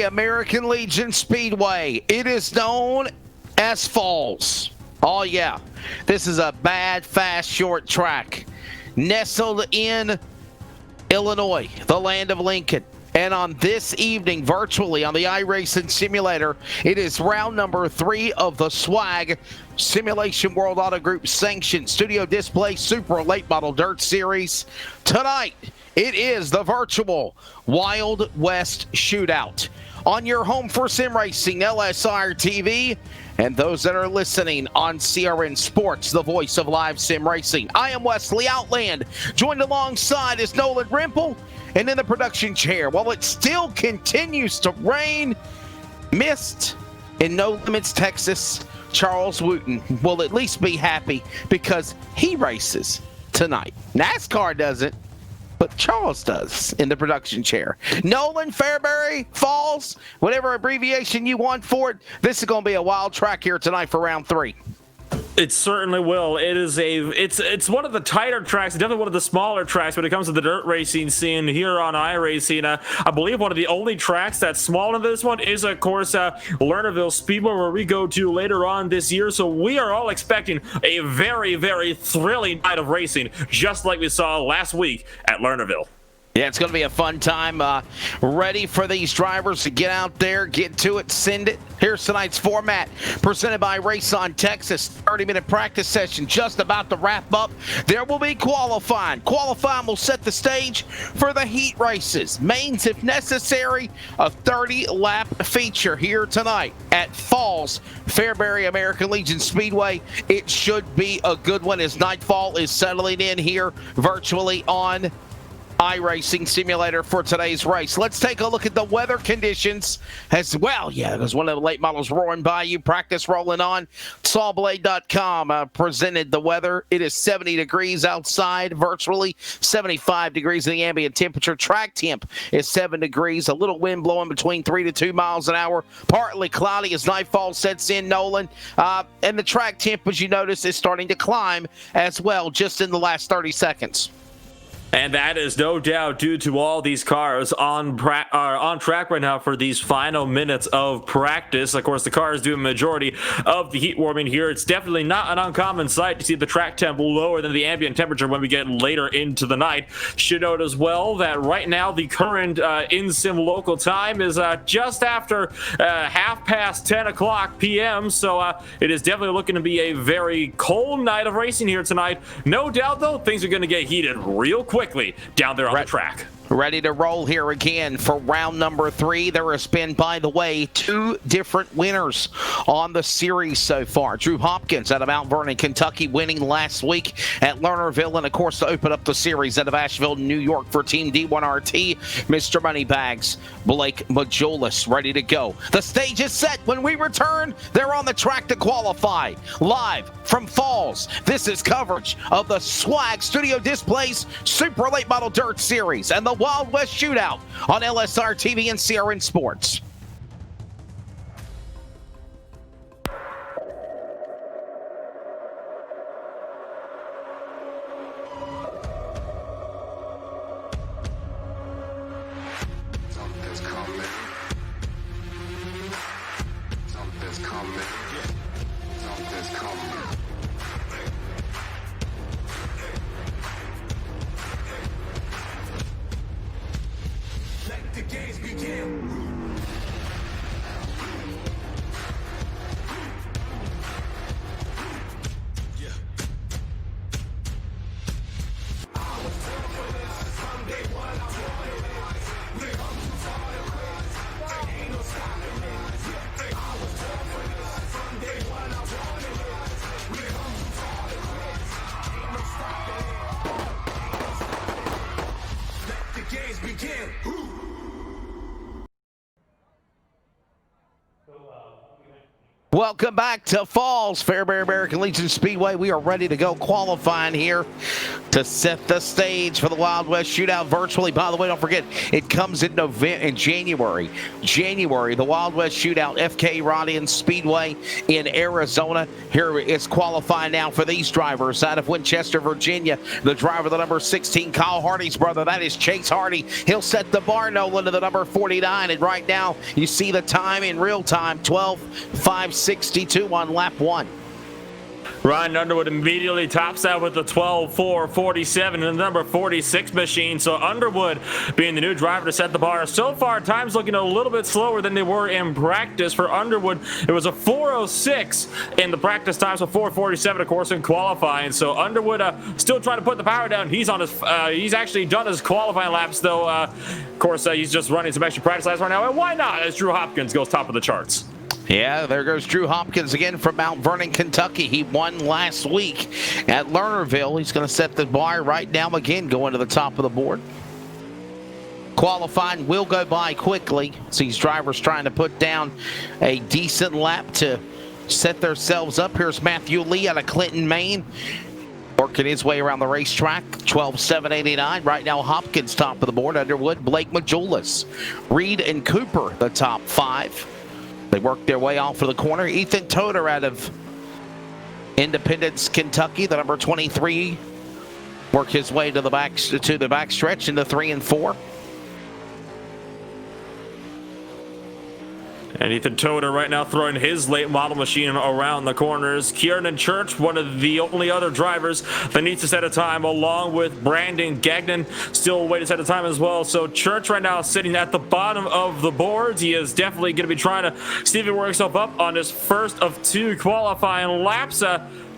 Fairbury American Legion Speedway. It is known as Falls. Oh, yeah. This is a bad, fast, short track. Nestled in Illinois, the land of Lincoln. And on this evening, virtually on the iRacing Simulator, it is round number 3 of the SWAG Simulation World Auto Group sanctioned Studio Display Super Late Model Dirt Series. Tonight, it is the virtual Wild West Shootout on your home for sim racing, LSR TV, and those that are listening on CRN Sports, the voice of live sim racing. I am Wesley Outland, joined alongside is Nolan Rimple, and in the production chair, while it still continues to rain, mist in No Limits, Texas, Charles Wooten will at least be happy because he races tonight. NASCAR doesn't, but Charles does in the production chair. Nolan, Fairbury, Falls, whatever abbreviation you want for it, this is going to be a wild track here tonight for round 3. It certainly will. It's one of the tighter tracks, definitely one of the smaller tracks when it comes to the dirt racing scene here on iRacing. I believe one of the only tracks that's small in this one is, of course, Lernerville Speedway, where we go to later on this year. So we are all expecting a very, very thrilling night of racing, just like we saw last week at Lernerville. Yeah, it's going to be a fun time. Ready for these drivers to get out there, get to it, send it. Here's tonight's format, presented by Race on Texas. 30-minute practice session just about to wrap up. There will be qualifying. Qualifying will set the stage for the heat races. Mains, if necessary, a 30-lap feature here tonight at Falls, Fairbury American Legion Speedway. It should be a good one as nightfall is settling in here virtually on iRacing Simulator for today's race. Let's take a look at the weather conditions as well. Yeah, there's one of the late models roaring by you. Practice rolling on. Sawblade.com presented the weather. It is 70 degrees outside virtually, 75 degrees in the ambient temperature. Track temp is 7 degrees. A little wind blowing between 3 to 2 miles an hour. Partly cloudy as nightfall sets in, Nolan. And the track temp, as you notice, is starting to climb as well just in the last 30 seconds. And that is no doubt due to all these cars on track right now for these final minutes of practice. Of course, the cars do a majority of the heat warming here. It's definitely not an uncommon sight to see the track temp lower than the ambient temperature when we get later into the night. Should note as well that right now the current in-sim local time is just after 10 o'clock p.m. So it is definitely looking to be a very cold night of racing here tonight. No doubt, though, things are going to get heated real quickly down there on the track. Ready to roll here again for round number 3. There has been, by the way, 2 different winners on the series so far. Drew Hopkins out of Mount Vernon, Kentucky, winning last week at Lernerville, and of course to open up the series out of Asheville, New York for Team D1RT, Mr. Moneybags, Blake Majolis, ready to go. The stage is set. When we return, they're on the track to qualify. Live from Falls, this is coverage of the SWAG Studio Displays Super Late Model Dirt Series and the Wild West Shootout on LSR TV and CRN Sports. Welcome back to Falls, Fairbury American Legion Speedway. We are ready to go qualifying here to set the stage for the Wild West Shootout virtually. By the way, don't forget, it comes in January. The Wild West Shootout, FK Rodian Speedway in Arizona. Here is qualifying now for these drivers out of Winchester, Virginia. The driver, the number 16, Kyle Hardy's brother, that is Chase Hardy. He'll set the bar, Nolan, to the number 49. And right now, you see the time in real time, 12:5:62 on lap 1. Ryan Underwood immediately tops out with the 12:4:47 and the number 46 machine. So Underwood being the new driver to set the bar. So far, time's looking a little bit slower than they were in practice. For Underwood, it was a 4:06 in the practice time, so 4:47, of course, in qualifying. So Underwood still trying to put the power down. He's on his. He's actually done his qualifying laps, though. Of course, he's just running some extra practice laps right now. And why not? As Drew Hopkins goes top of the charts. Yeah, there goes Drew Hopkins again from Mount Vernon, Kentucky. He won last week at Lernerville. He's going to set the bar right now again, going to the top of the board. Qualifying will go by quickly. So these drivers trying to put down a decent lap to set themselves up. Here's Matthew Lee out of Clinton, Maine, working his way around the racetrack. 12:7:89. Right now, Hopkins top of the board. Underwood, Blake Majulis, Reed, and Cooper the top 5. They work their way off of the corner. Ethan Toder out of Independence, Kentucky, the number 23, work his way to the back stretch into 3 and 4. And Ethan Toder right now throwing his late model machine around the corners. Kieran Church, one of the only other drivers that needs to set a time, along with Brandon Gagnon, still waiting to set a time as well. So Church right now sitting at the bottom of the boards. He is definitely going to be trying to see if he works himself up on his first of 2 qualifying laps.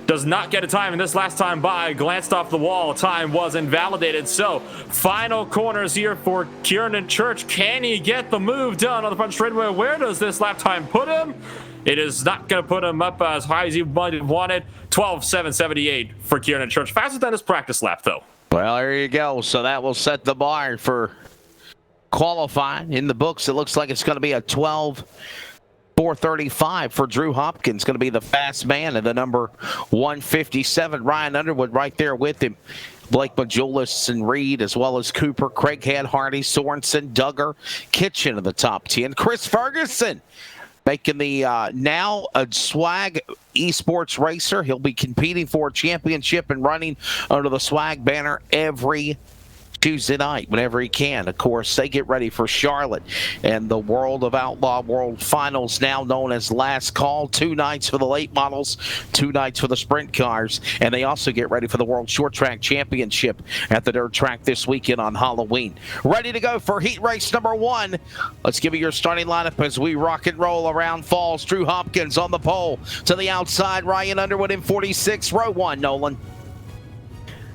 Does not get a time, and this last time by glanced off the wall. Time was invalidated. So final corners here for Kieran Church. Can he get the move done on the front straightaway? Where does this lap time put him? It is not going to put him up as high as he might have wanted. 12:7:78 for Kieran Church. Faster than his practice lap, though. Well, there you go. So that will set the bar for qualifying. In the books, it looks like it's going to be a 12:4:35 for Drew Hopkins, going to be the fast man in the number 157. Ryan Underwood right there with him. Blake Majulis and Reed, as well as Cooper, Craighead, Hardy, Sorensen, Duggar, Kitchen in the top 10. Chris Ferguson making the now a swag esports racer. He'll be competing for a championship and running under the swag banner every Tuesday night whenever he can. Of course, they get ready for Charlotte and the World of Outlaw World Finals, now known as Last Call. 2 nights for the late models, 2 nights for the sprint cars, and they also get ready for the World Short Track Championship at the dirt track this weekend on Halloween. Ready to go for heat race number 1. Let's give you your starting lineup as we rock and roll around Falls. Drew Hopkins on the pole. To the outside, Ryan Underwood in 46. Row 1, Nolan.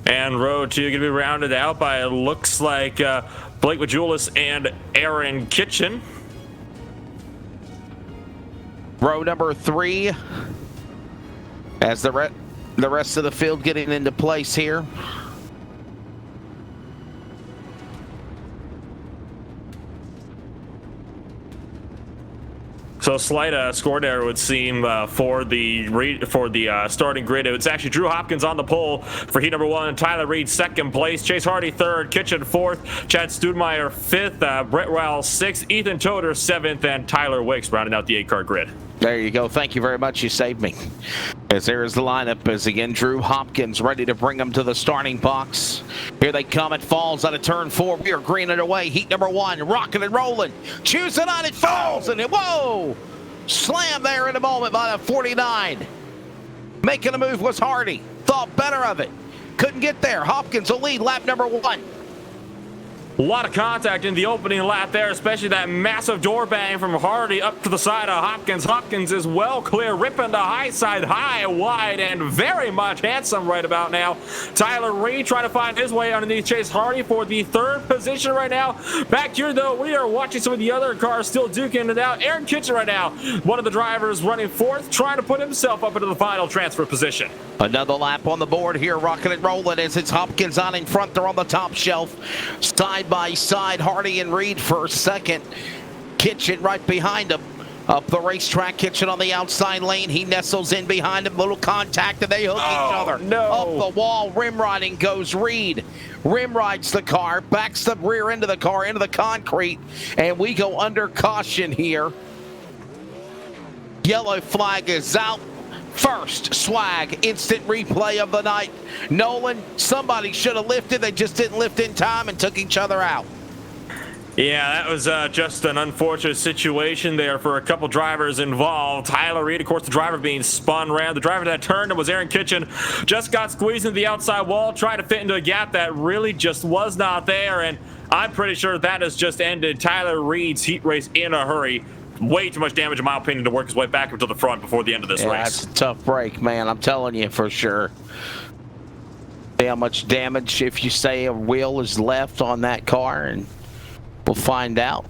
And row 2 going to be rounded out by, it looks like, Blake Majulis and Aaron Kitchen. Row number 3, as the rest of the field getting into place here. So slight score error would seem for the starting grid. It's actually Drew Hopkins on the pole for heat number 1. Tyler Reed second place. Chase Hardy third. Kitchen fourth. Chad Studmeyer fifth. Brett Rowell sixth. Ethan Toder seventh, and Tyler Wicks rounding out the 8-car grid. There you go. Thank you very much. You saved me. As there is the lineup, as again Drew Hopkins ready to bring them to the starting box. Here they come. It falls out of turn 4. We are greening away. Heat number 1, rocking and rolling. Choosing on it, falls, and it, whoa! Slam there in a moment by the 49. Making a move was Hardy. Thought better of it. Couldn't get there. Hopkins will lead lap number 1. A lot of contact in the opening lap there, especially that massive door bang from Hardy up to the side of Hopkins. Hopkins is well clear, ripping the high side high, wide, and very much handsome right about now. Tyler Reed trying to find his way underneath Chase Hardy for the 3rd position right now. Back here, though, we are watching some of the other cars still duking it out. Aaron Kitchen right now, one of the drivers running 4th, trying to put himself up into the final transfer position. Another lap on the board here, rocking and rolling as it's Hopkins on in front. They're on the top shelf. Side by side, Hardy and Reed for 2nd. Kitchen right behind him. Up the racetrack, Kitchen on the outside lane. He nestles in behind him. Little contact, and they hook each other. No. Up the wall, rim riding goes Reed. Rim rides the car, backs the rear end of the car into the concrete, and we go under caution here. Yellow flag is out. First swag, instant replay of the night. Nolan, somebody should have lifted. They just didn't lift in time and took each other out. Yeah, that was just an unfortunate situation there for a couple drivers involved. Tyler Reed, of course, the driver being spun around. The driver that turned was Aaron Kitchen. Just got squeezed into the outside wall, tried to fit into a gap that really just was not there. And I'm pretty sure that has just ended Tyler Reed's heat race in a hurry. Way too much damage, in my opinion, to work his way back up to the front before the end of this race. That's a tough break, man. I'm telling you for sure. See how much damage, if you say a wheel is left on that car, and we'll find out.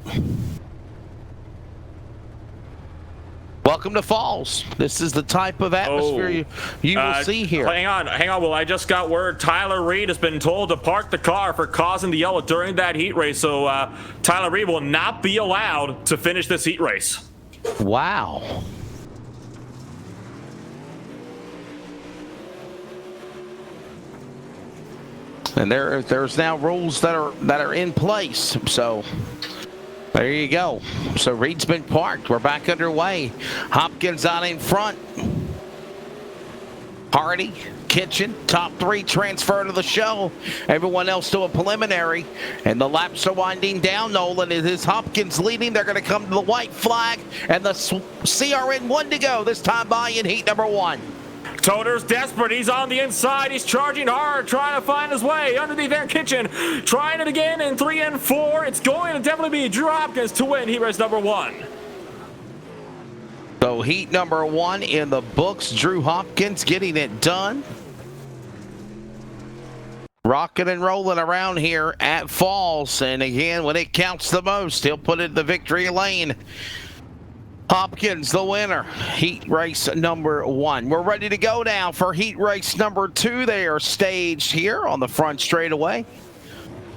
Welcome to Falls. This is the type of atmosphere you will see here. Hang on. Well, I just got word Tyler Reed has been told to park the car for causing the yellow during that heat race. So Tyler Reed will not be allowed to finish this heat race. Wow. And there's now rules that are in place. So there you go. So Reed's been parked. We're back underway. Hopkins out in front. Hardy, Kitchen, top three transfer to the show. Everyone else to a preliminary. And the laps are winding down, Nolan. It is Hopkins leading. They're going to come to the white flag. And the CRN one to go. This time by in heat number one. Toter's desperate. He's on the inside. He's charging hard, trying to find his way underneath their Kitchen. Trying it again in 3 and 4. It's going to definitely be Drew Hopkins to win heat race number one. So heat number one in the books. Drew Hopkins getting it done. Rocking and rolling around here at Falls. And again, when it counts the most, he'll put it in the victory lane. Hopkins, the winner, heat race number one. We're ready to go now for heat race number two. They are staged here on the front straightaway.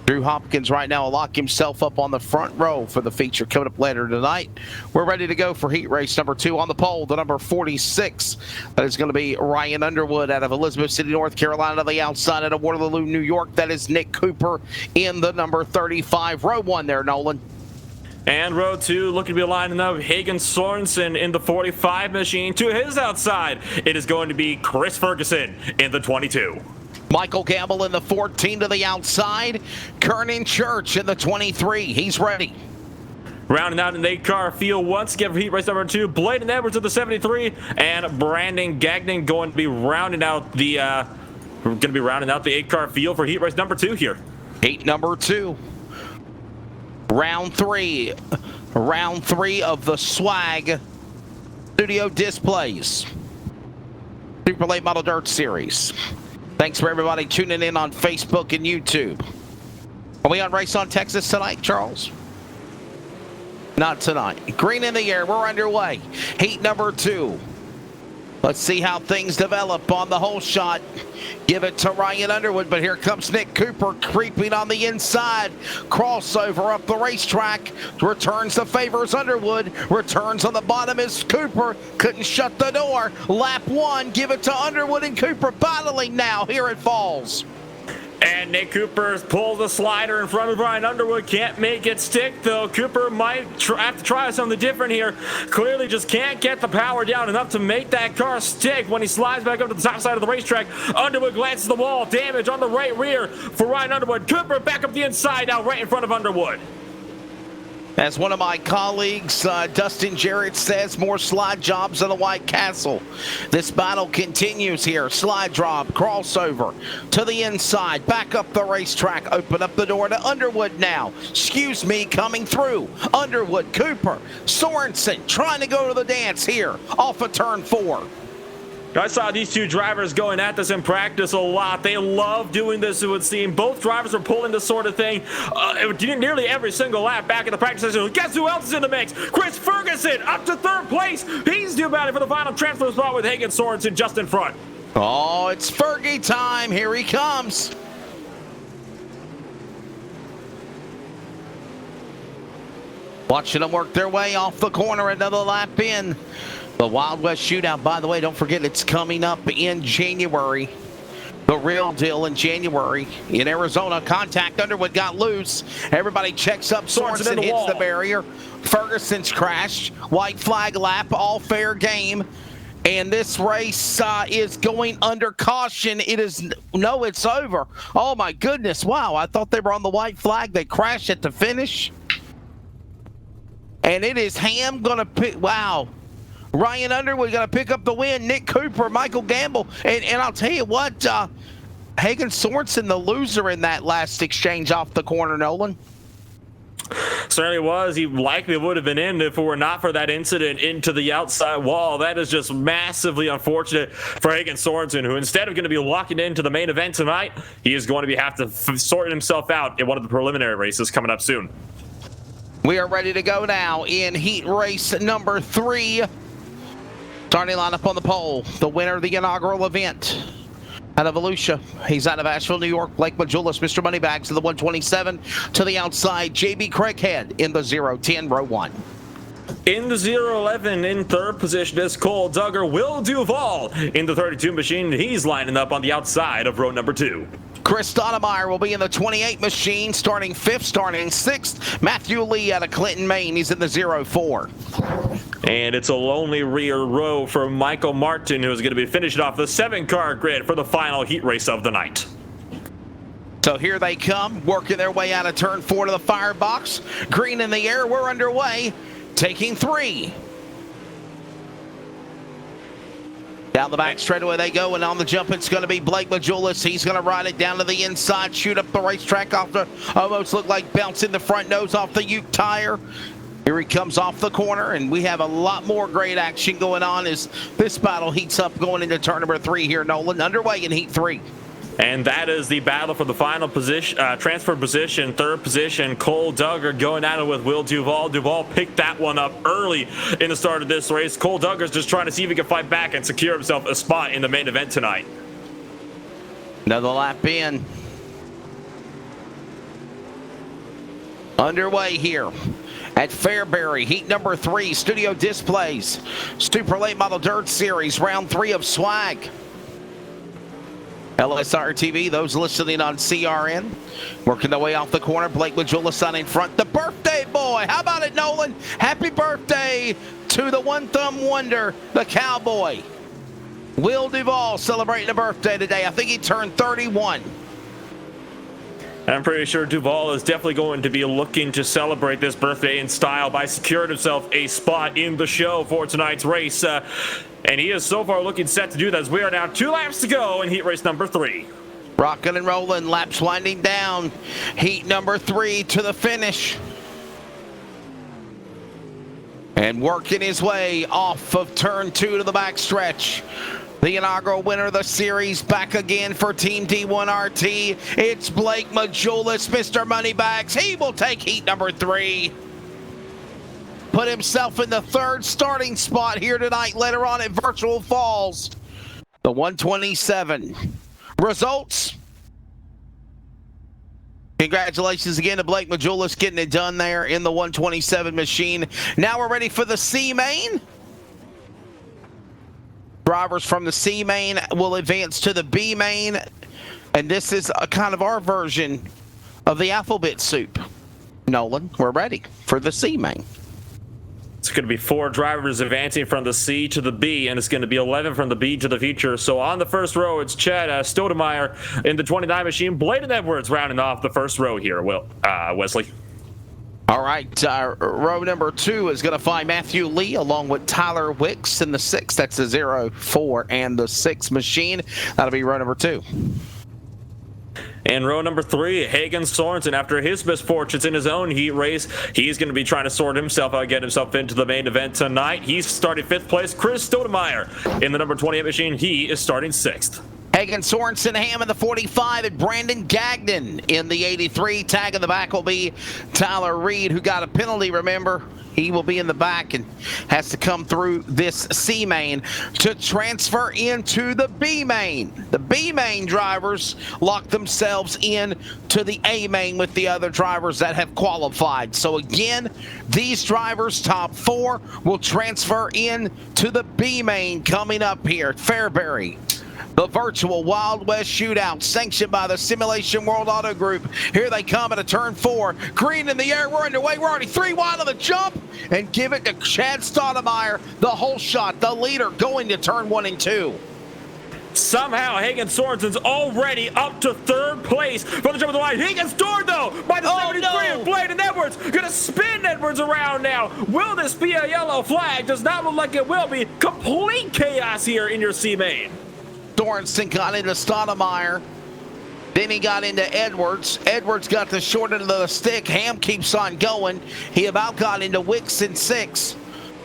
Drew Hopkins right now will lock himself up on the front row for the feature coming up later tonight. We're ready to go for heat race number two. On the pole, the number 46. That is going to be Ryan Underwood out of Elizabeth City, North Carolina. The outside out of Waterloo, New York. That is Nick Cooper in the number 35. Row one there, Nolan. And row two, looking to be lining up Hagan Sorensen in the 45 machine. To his outside, it is going to be Chris Ferguson in the 22. Michael Gamble in the 14 to the outside. Kernan Church in the 23. He's ready. Rounding out in the 8-car field once again for heat race number two. Bladen Edwards in the 73. And Brandon Gagnon going to be rounding out the 8-car field for heat race number two here. Heat number two. Round three of the Swag Studio Displays Super Late Model Dirt Series. Thanks for everybody tuning in on Facebook and YouTube. Are we on Race on Texas tonight, Charles? Not tonight. Green in the air. We're underway. Heat number two. Let's see how things develop on the whole shot. Give it to Ryan Underwood, but here comes Nick Cooper creeping on the inside. Crossover up the racetrack. Returns the favors Underwood. Returns on the bottom is Cooper. Couldn't shut the door. Lap one. Give it to Underwood and Cooper battling now here at Falls. And Nick Cooper pulls the slider in front of Ryan Underwood. Can't make it stick, though. Cooper might have to try something different here. Clearly just can't get the power down enough to make that car stick when he slides back up to the top side of the racetrack. Underwood glances the wall. Damage on the right rear for Ryan Underwood. Cooper back up the inside now, right in front of Underwood. As one of my colleagues, Dustin Jarrett says, more slide jobs in the White Castle. This battle continues here. Slide drop, crossover to the inside, back up the racetrack, open up the door to Underwood now. Excuse me, coming through. Underwood, Cooper, Sorensen trying to go to the dance here off of turn 4. I saw these two drivers going at this in practice a lot. They love doing this, it would seem. Both drivers are pulling this sort of thing nearly every single lap back in the practice session. Guess who else is in the mix? Chris Ferguson up to third place. He's due battle for the final transfer spot with Hagan Sorensen just in front. Oh, it's Fergie time. Here he comes. Watching them work their way off the corner, another lap in. The Wild West Shootout, by the way, don't forget it's coming up in January. The real deal in January in Arizona. Contact, Underwood got loose. Everybody checks up. Sorensen hits the barrier. Ferguson's crashed. White flag lap, all fair game. And this race is going under caution. It's over. Oh my goodness, wow. I thought they were on the white flag. They crashed at the finish. And it is Ham gonna pick, wow. Ryan Underwood gonna pick up the win. Nick Cooper, Michael Gamble. And I'll tell you what, Hagan Sorensen, the loser in that last exchange off the corner, Nolan. Certainly was. He likely would have been in if it were not for that incident into the outside wall. That is just massively unfortunate for Hagan Sorensen, who instead of going to be locking into the main event tonight, he is going to have to sort himself out in one of the preliminary races coming up soon. We are ready to go now in heat race number 3. Starting lineup on the pole. The winner of the inaugural event out of Volusia. He's out of Asheville, New York. Blake Majulis, Mr. Moneybags to the 127. To the outside, JB Craighead in the 010, row 1. In the 011, in third position is Cole Duggar. Will Duvall in the 32 machine. He's lining up on the outside of row number 2. Chris Stoudemire will be in the 28 machine, starting 5th, starting 6th. Matthew Lee out of Clinton, Maine. He's in the 04. And it's a lonely rear row for Michael Martin, who's going to be finishing off the 7-car grid for the final heat race of the night. So here they come, working their way out of turn 4 to the firebox. Green in the air, we're underway, taking 3. Down the back straightaway they go, and on the jump it's going to be Blake Majulis. He's going to ride it down to the inside, shoot up the racetrack off the, almost look like bouncing the front nose off the Uke tire. Here he comes off the corner, and we have a lot more great action going on as this battle heats up going into turn number 3 here, Nolan. Underway in heat 3. And that is the battle for the final position, transfer position, third position. Cole Duggar going at it with Will Duvall. Duvall picked that one up early in the start of this race. Cole Duggar's just trying to see if he can fight back and secure himself a spot in the main event tonight. Another lap in. Underway here at Fairbury, heat number 3, studio displays. Super Late Model Dirt Series, round 3 of swag. LSR TV, those listening on CRN, working their way off the corner. Blake Majulis on in front. The birthday boy, how about it, Nolan? Happy birthday to the one thumb wonder, the cowboy. Will Duvall celebrating a birthday today. I think he turned 31. I'm pretty sure Duvall is definitely going to be looking to celebrate this birthday in style by securing himself a spot in the show for tonight's race. And he is so far looking set to do that as we are now 2 laps to go in heat race number 3. Rocking and rolling, laps winding down. Heat number 3 to the finish. And working his way off of turn 2 to the backstretch. The inaugural winner of the series back again for Team D1RT. It's Blake Majulis, Mr. Moneybags. He will take heat number 3. Put himself in the 3rd starting spot here tonight, later on at Virtual Falls. The 127. Results. Congratulations again to Blake Majulis getting it done there in the 127 machine. Now we're ready for the C main. Drivers from the C main will advance to the B main. And this is a kind of our version of the alphabet soup. Nolan, we're ready for the C main. It's going to be 4 drivers advancing from the C to the B, and it's going to be 11 from the B to the future. So on the first row, it's Chad Stoudemire in the 29 machine. Bladen Edwards rounding off the first row here, Wesley. All right, row number 2 is going to find Matthew Lee along with Tyler Wicks in the 6. That's the 04 and the 6 machine. That'll be row number 2. In row number 3, Hagan Sorensen, after his misfortunes in his own heat race, he's going to be trying to sort himself out, get himself into the main event tonight. He's starting 5th place. Chris Stoudemire in the number 28 machine. He is starting 6th. Hagan Sorensen, Ham in the 45, and Brandon Gagnon in the 83. Tag in the back will be Tyler Reed, who got a penalty, remember, He will be in the back and has to come through this C main to transfer into the B main. The B main drivers lock themselves in to the A main with the other drivers that have qualified. So again, these drivers, top 4, will transfer in to the B main coming up here at Fairbury. The virtual Wild West shootout sanctioned by the Simulation World Auto Group. Here they come at a turn 4. Green in the air. We're underway. We're already 3 wide on the jump. And give it to Chad Stoudemire, the whole shot, the leader, going to turn 1 and 2. Somehow, Hagan Sorensen's already up to 3rd place from the jump of the line. Hagan's stored, though, by the 73 of Blade and Edwards. Gonna spin Edwards around now. Will this be a yellow flag? Does not look like it will be. Complete chaos here in your C main. Sorensen got into Stoudemire. Then he got into Edwards. Edwards got the short end of the stick. Ham keeps on going. He about got into Wicks in 6.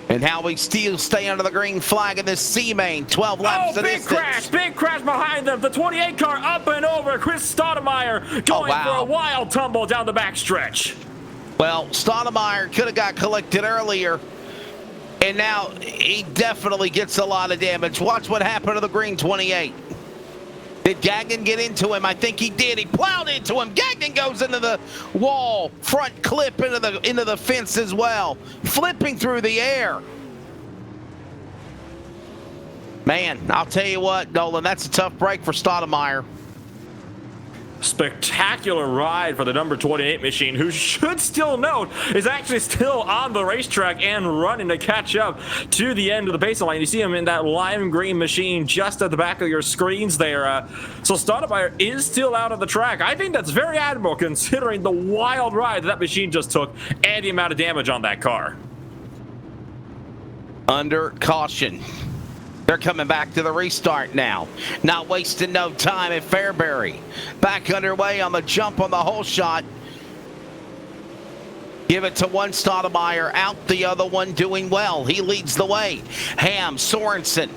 And how we still stay under the green flag in this C main. 12 laps to distance. Big crash behind them. The 28 car up and over. Chris Stoudemire going for a wild tumble down the backstretch. Well, Stoudemire could have got collected earlier. And now he definitely gets a lot of damage. Watch what happened to the green 28. Did Gagnon get into him? I think he did. He plowed into him. Gagnon goes into the wall. Front clip into the fence as well. Flipping through the air. Man, I'll tell you what, Nolan, that's a tough break for Stoudemire. Spectacular ride for the number 28 machine, who should still note is actually still on the racetrack and running to catch up to the end of the baseline. You see him in that lime green machine just at the back of your screens there. So Stoudemire is still out of the track. I think that's very admirable considering the wild ride that machine just took and the amount of damage on that car. Under caution. They're coming back to the restart now. Not wasting no time at Fairbury. Back underway on the jump on the whole shot. Give it to one Stoudemire out, the other one doing well. He leads the way. Ham Sorensen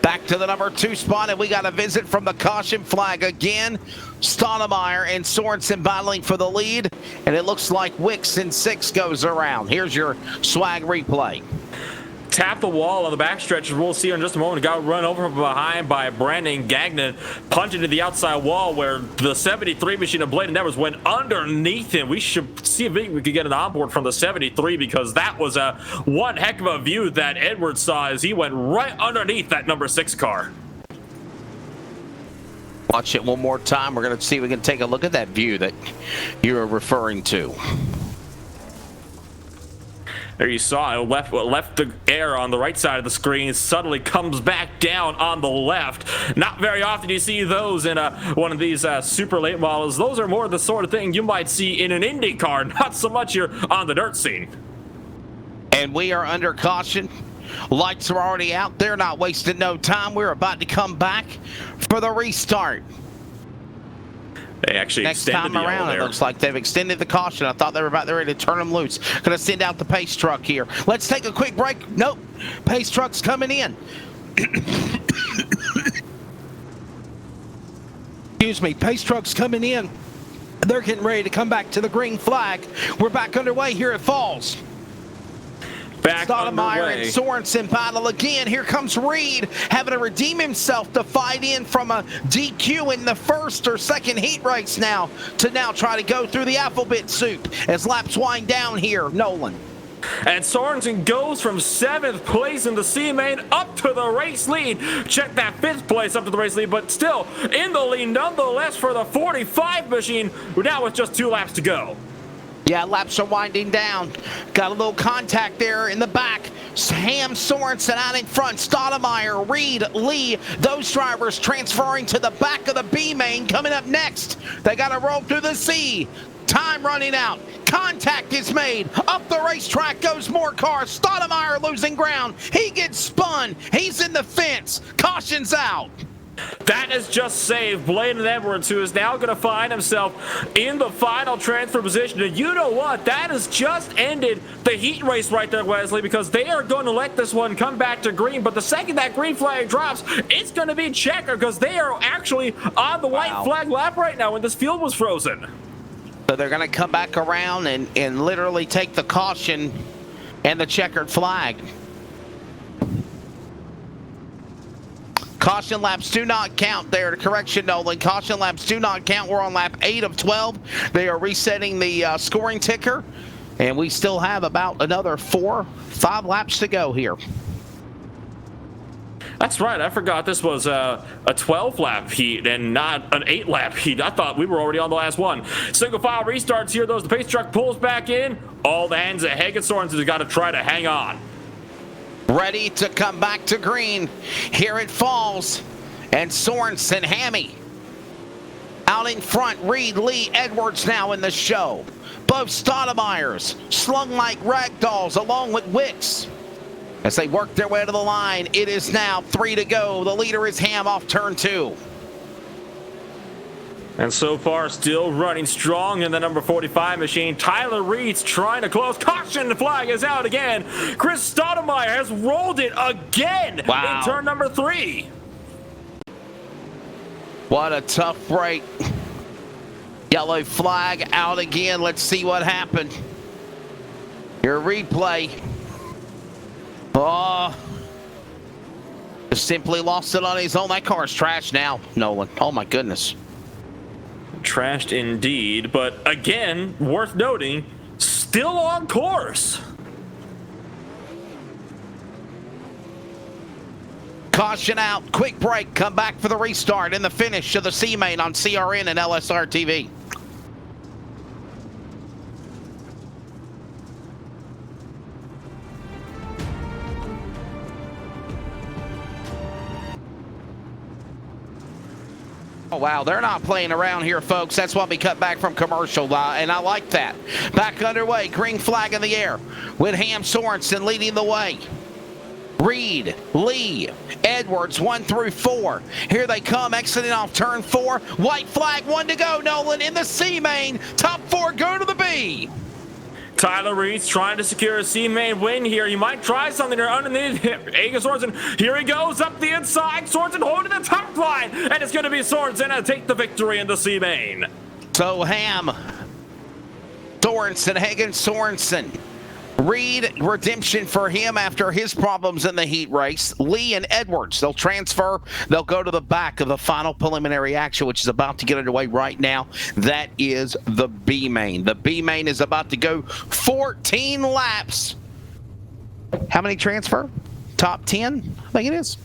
back to the number 2 spot, and we got a visit from the caution flag again. Stoudemire and Sorensen battling for the lead, and it looks like Wicks in 6 goes around. Here's your swag replay. Tap the wall on the backstretch, as we'll see in just a moment. Got run over from behind by Brandon Gagnon, punched into the outside wall where the 73 machine of Blade and Evers went underneath him. We should see if we could get an onboard from the 73, because that was a one heck of a view that Edwards saw as he went right underneath that number 6 car. Watch it one more time. We're going to see if we can take a look at that view that you're referring to. There you saw it left the air on the right side of the screen, suddenly comes back down on the left. Not very often you see those in one of these super late models. Those are more the sort of thing you might see in an Indy car, not so much here on the dirt scene. And we are under caution. Lights are already out. They're not wasting no time. We're about to come back for the restart. They actually next time the around, it looks like they've extended the caution. I thought they were about ready to turn them loose. Gonna send out the pace truck here. Let's take a quick break. Nope, pace truck's coming in. Excuse me, pace truck's coming in. They're getting ready to come back to the green flag. We're back underway here at Falls. Stoudemire and Sorensen battle again. Here comes Reed having to redeem himself to fight in from a DQ in the first or second heat race now to now try to go through the alphabet soup as laps wind down here. Nolan. And Sorensen goes from 7th place in the C main up to the race lead. Check that 5th place up to the race lead, but still in the lead nonetheless for the 45 machine. We're now with just 2 laps to go. Yeah, laps are winding down. Got a little contact there in the back. Ham Sorensen out in front. Stoudemire, Reed, Lee, those drivers transferring to the back of the B main. Coming up next, they got to roll through the C. Time running out. Contact is made. Up the racetrack goes more cars. Stoudemire losing ground. He gets spun. He's in the fence. Caution's out. That has just saved Bladen Edwards, who is now going to find himself in the final transfer position. And you know what? That has just ended the heat race right there, Wesley, because they are going to let this one come back to green. But the second that green flag drops, it's going to be checker, because they are actually on the white flag lap right now when this field was frozen. So they're going to come back around and literally take the caution and the checkered flag. Caution laps do not count there. Correction, Nolan. Caution laps do not count. We're on lap 8 of 12. They are resetting the scoring ticker, and we still have about another 4-5 laps to go here. That's right. I forgot this was a 12-lap heat and not an 8-lap heat. I thought we were already on the last one. Single file restarts here, though. The pace truck pulls back in. All the hands at Hagan Sorensen has got to try to hang on. Ready to come back to green. Here it falls. And Sorensen, Hammy. Out in front, Reed, Lee, Edwards now in the show. Both Stoudemire's slung like rag dolls along with Wicks. As they work their way to the line, it is now 3 to go. The leader is Ham off turn 2. And so far, still running strong in the number 45 machine. Tyler Reed's trying to close. Caution, the flag is out again. Chris Stoudemire has rolled it again in turn number 3. What a tough break. Yellow flag out again. Let's see what happened. Your replay. Oh, just simply lost it on his own. That car's trashed now, Nolan. Oh my goodness. Trashed indeed, but again, worth noting, still on course. Caution out, quick break, come back for the restart and the finish of the C-Main on CRN and LSR TV. Oh, wow, they're not playing around here, folks. That's why we cut back from commercial, and I like that. Back underway, green flag in the air with Ham Sorensen leading the way. Reed, Lee, Edwards, 1 through 4. Here they come, exiting off turn 4. White flag, 1 to go, Nolan, in the C-Main. Top 4 go to the B. Tyler Reed's trying to secure a C-Main win here. He might try something here underneath Hagan Sorensen. Here he goes up the inside. Sorensen holding the top line. And it's going to be Sorensen to take the victory in the C-Main. So Ham, Sorensen, Hagan Sorensen. Reed, redemption for him after his problems in the heat race. Lee and Edwards, they'll transfer. They'll go to the back of the final preliminary action, which is about to get underway right now. That is the B-Main. The B-Main is about to go 14 laps. How many transfer? Top 10? I think it is.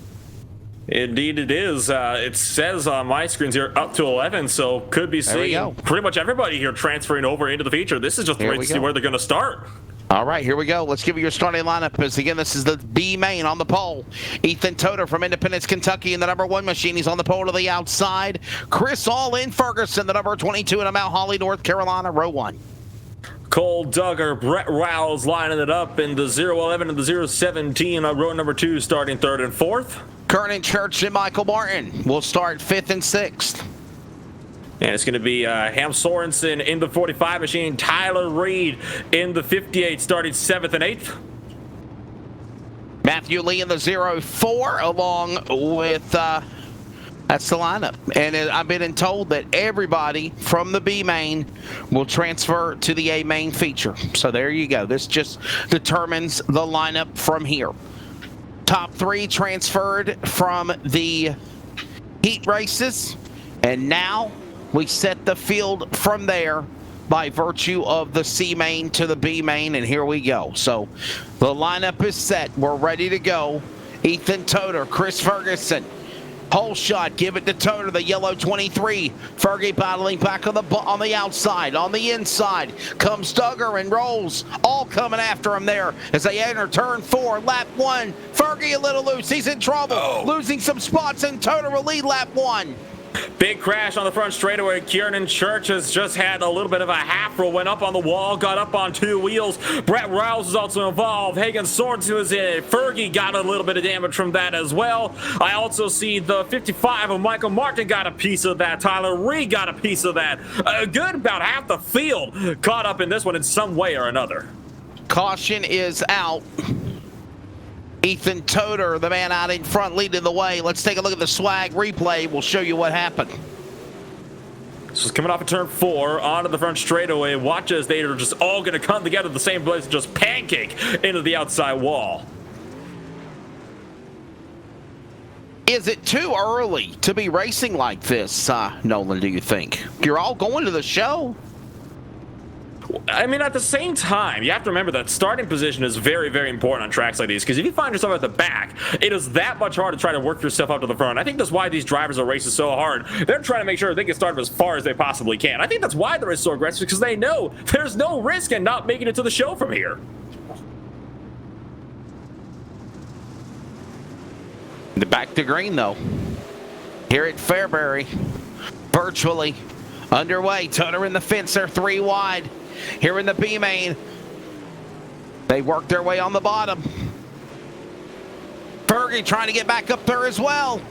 Indeed it is. It says on my screens here up to 11, so could be seeing pretty much everybody here transferring over into the feature. This is just the way to see where they're going to start. All right, here we go. Let's give you your starting lineup. As again, this is the B-Main on the pole. Ethan Toder from Independence, Kentucky in the number 1 machine. He's on the pole to the outside. Chris All-In Ferguson, the number 22 in Mount Holly, North Carolina, row 1. Cole Duggar, Brett Rouse lining it up in the 011 and the 017 on row number 2, starting 3rd and 4th. Kernan Church and Michael Martin will start 5th and 6th. And it's going to be Ham Sorensen in the 45 machine, Tyler Reed in the 58, starting 7th and 8th. Matthew Lee in the 04, along with, that's the lineup. And I've been told that everybody from the B-Main will transfer to the A-Main feature. So there you go. This just determines the lineup from here. Top 3 transferred from the heat races. And now we set the field from there by virtue of the C-Main to the B-Main, and here we go. So the lineup is set. We're ready to go. Ethan Toder, Chris Ferguson. Hole shot, give it to Toder, the yellow 23. Fergie battling back on the outside. On the inside comes Duggar and rolls. All coming after him there as they enter turn 4, lap 1. Fergie a little loose. He's in trouble. Losing some spots, and Toder will lead lap 1. Big crash on the front straightaway. Kiernan Church has just had a little bit of a half roll, went up on the wall, got up on 2 wheels. Brett Rouse is also involved. Hagan Sorensen was in it. Fergie got a little bit of damage from that as well. I also see the 55 of Michael Martin got a piece of that. Tyler Reed got a piece of that. A good about half the field caught up in this one in some way or another. Caution is out. Ethan Toder, the man out in front, leading the way. Let's take a look at the swag replay. We'll show you what happened. So it's coming off of turn 4 onto the front straightaway. Watch as they are just all going to come together at the same place and just pancake into the outside wall. Is it too early to be racing like this, Nolan, do you think? You're all going to the show? I mean, at the same time, you have to remember that starting position is very, very important on tracks like these, because if you find yourself at the back, it is that much harder to try to work yourself up to the front. I think that's why these drivers are racing so hard. They're trying to make sure they can start as far as they possibly can. I think that's why they're so aggressive, because they know there's no risk in not making it to the show from here. Back to green, though. Here at Fairbury, virtually underway. Toner in the fence, they're 3 wide. Here in the B main, they work their way on the bottom. Fergie trying to get back up there as well.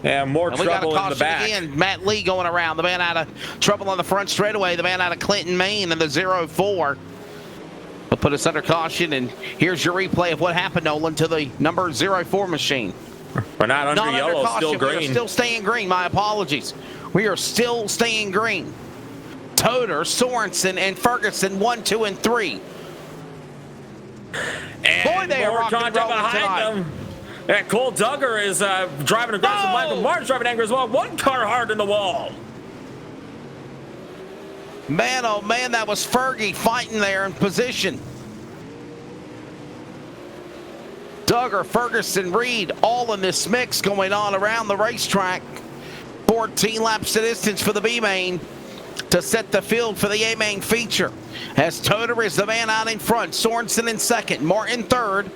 And more trouble in the back. Again. Matt Lee going around. The man out of trouble on the front straightaway. The man out of Clinton, Maine in the 0-4. Will put us under caution, and here's your replay of what happened, Nolan, to the number 0-4 machine. We're not under yellow, still green. We are still staying green. My apologies. We are still staying green. Toder, Sorensen, and Ferguson 1, 2, and 3. And boy, they are rocking and rolling behind them. And Cole Duggar is driving aggressive. Michael Martin's driving angry as well. One car hard in the wall. Man, oh man, that was Fergie fighting there in position. Duggar, Ferguson, Reed, all in this mix going on around the racetrack. 14 laps to distance for the B main to set the field for the A main feature. As Toder is the man out in front, Sorensen in second, Martin third.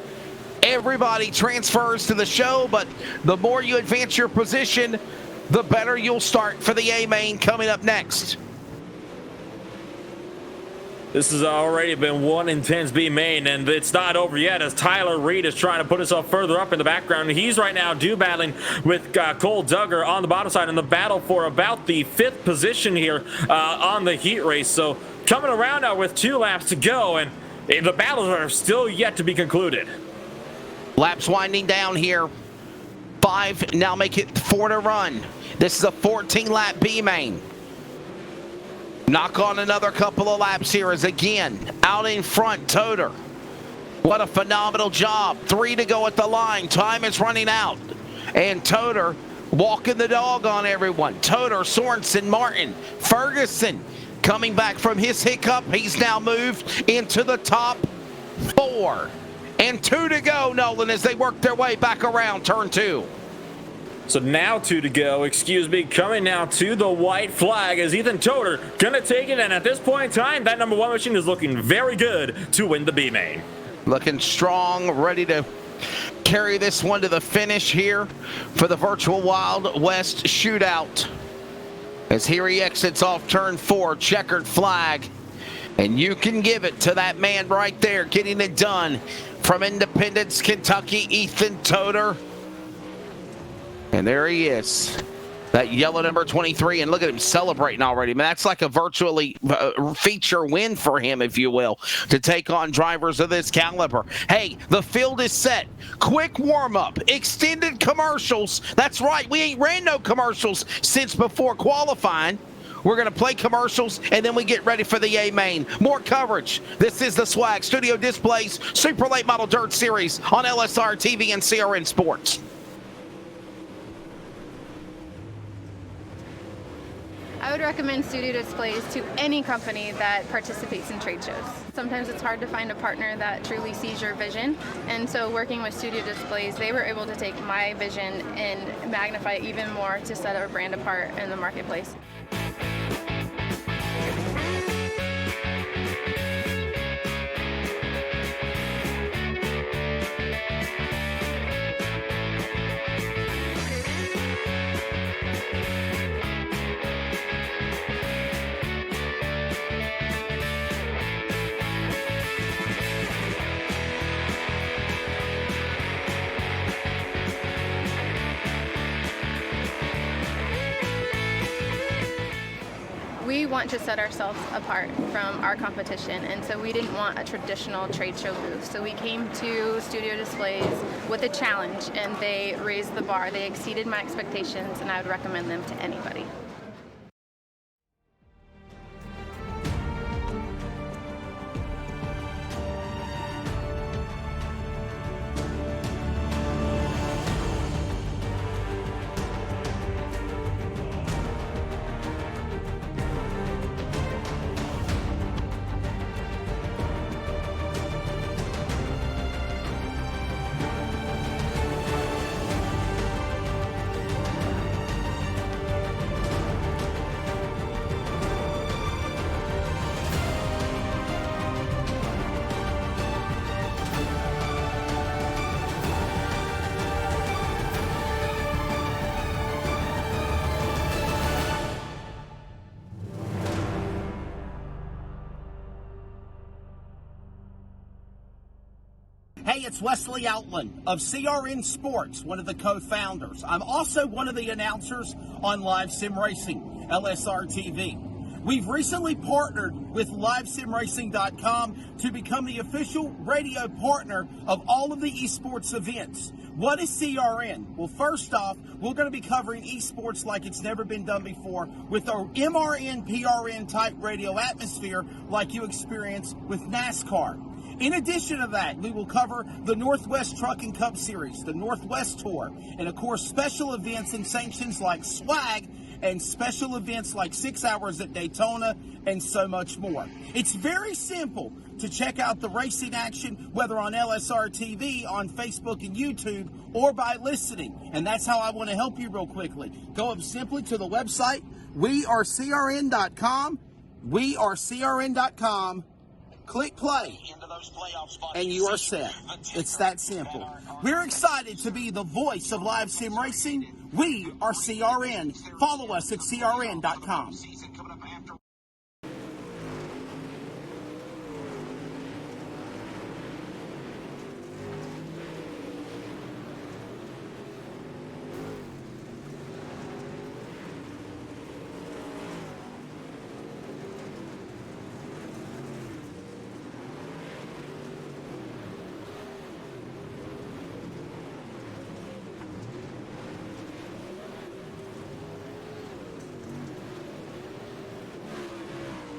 Everybody transfers to the show, but the more you advance your position, the better you'll start for the A main coming up next. This has already been one intense B main, and it's not over yet as Tyler Reed is trying to put himself further up in the background. He's right now battling with Cole Duggar on the bottom side in the battle for about the 5th position here on the heat race. So coming around now with 2 laps to go, and the battles are still yet to be concluded. Laps winding down here. 5 now make it 4 to run. This is a 14-lap B main. Knock on another couple of laps here as again, out in front, Toder. What a phenomenal job. 3 to go at the line. Time is running out. And Toder walking the dog on everyone. Toder, Sorensen, Martin, Ferguson coming back from his hiccup. He's now moved into the top 4. And 2 to go, Nolan, as they work their way back around turn 2. So now 2 to go, coming now to the white flag as Ethan Toder gonna take it, and at this point in time, that number 1 machine is looking very good to win the B main. Looking strong, ready to carry this one to the finish here for the virtual Wild West shootout. As here he exits off turn 4, checkered flag, and you can give it to that man right there, getting it done from Independence, Kentucky, Ethan Toder. And there he is, that yellow number 23, and look at him celebrating already. I mean, that's like a virtually feature win for him, if you will, to take on drivers of this caliber. Hey, the field is set. Quick warm-up, extended commercials. That's right, we ain't ran no commercials since before qualifying. We're going to play commercials, and then we get ready for the A main. More coverage. This is the Swag Studio Displays Super Late Model Dirt Series on LSR TV and CRN Sports. I would recommend studio displays to any company that participates in trade shows. Sometimes it's hard to find a partner that truly sees your vision, and so working with studio displays, they were able to take my vision and magnify it even more to set our brand apart in the marketplace. want to set ourselves apart from our competition, and so we didn't want a traditional trade show booth. So we came to Studio Displays with a challenge, and they raised the bar. They exceeded my expectations, and I would recommend them to anybody. Hey, it's Wesley Outland of CRN Sports, one of the co-founders. I'm also one of the announcers on Live Sim Racing, LSR TV. We've recently partnered with LiveSimRacing.com to become the official radio partner of all of the esports events. What is CRN? Well, first off, we're going to be covering esports like it's never been done before with a MRN, PRN type radio atmosphere like you experience with NASCAR. In addition to that, we will cover the Northwest Trucking Cup Series, the Northwest Tour, and of course special events and sanctions like swag and special events like 6 Hours at Daytona and so much more. It's very simple to check out the racing action, whether on LSR TV, on Facebook and YouTube, or by listening. And that's how I want to help you real quickly. Go up simply to the website, wearecrn.com, wearecrn.com. Click play, and you are set. It's that simple. We're excited to be the voice of live sim racing. We are CRN. Follow us at crn.com.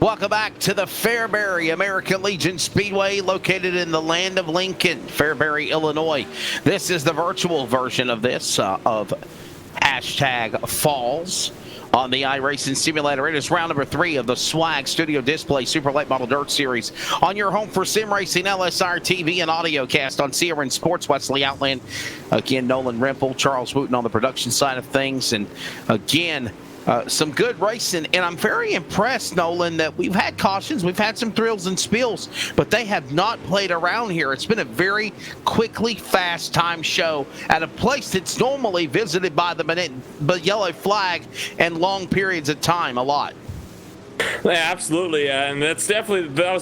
Welcome back to the Fairbury American Legion Speedway, located in the land of Lincoln, Fairbury, Illinois. This is the virtual version of this, of hashtag Falls on the iRacing Simulator. It is round number 3 of the Swag Studio Display Super Late Model Dirt Series on your home for sim racing, LSR TV, and audio cast on CRN Sports. Wesley Outland, again, Nolan Rempel, Charles Wooten on the production side of things, and again, some good racing, and I'm very impressed, Nolan, that we've had cautions, we've had some thrills and spills, but they have not played around here. It's been a very quickly, fast time show at a place that's normally visited by the yellow flag and long periods of time a lot. Yeah, absolutely, and that was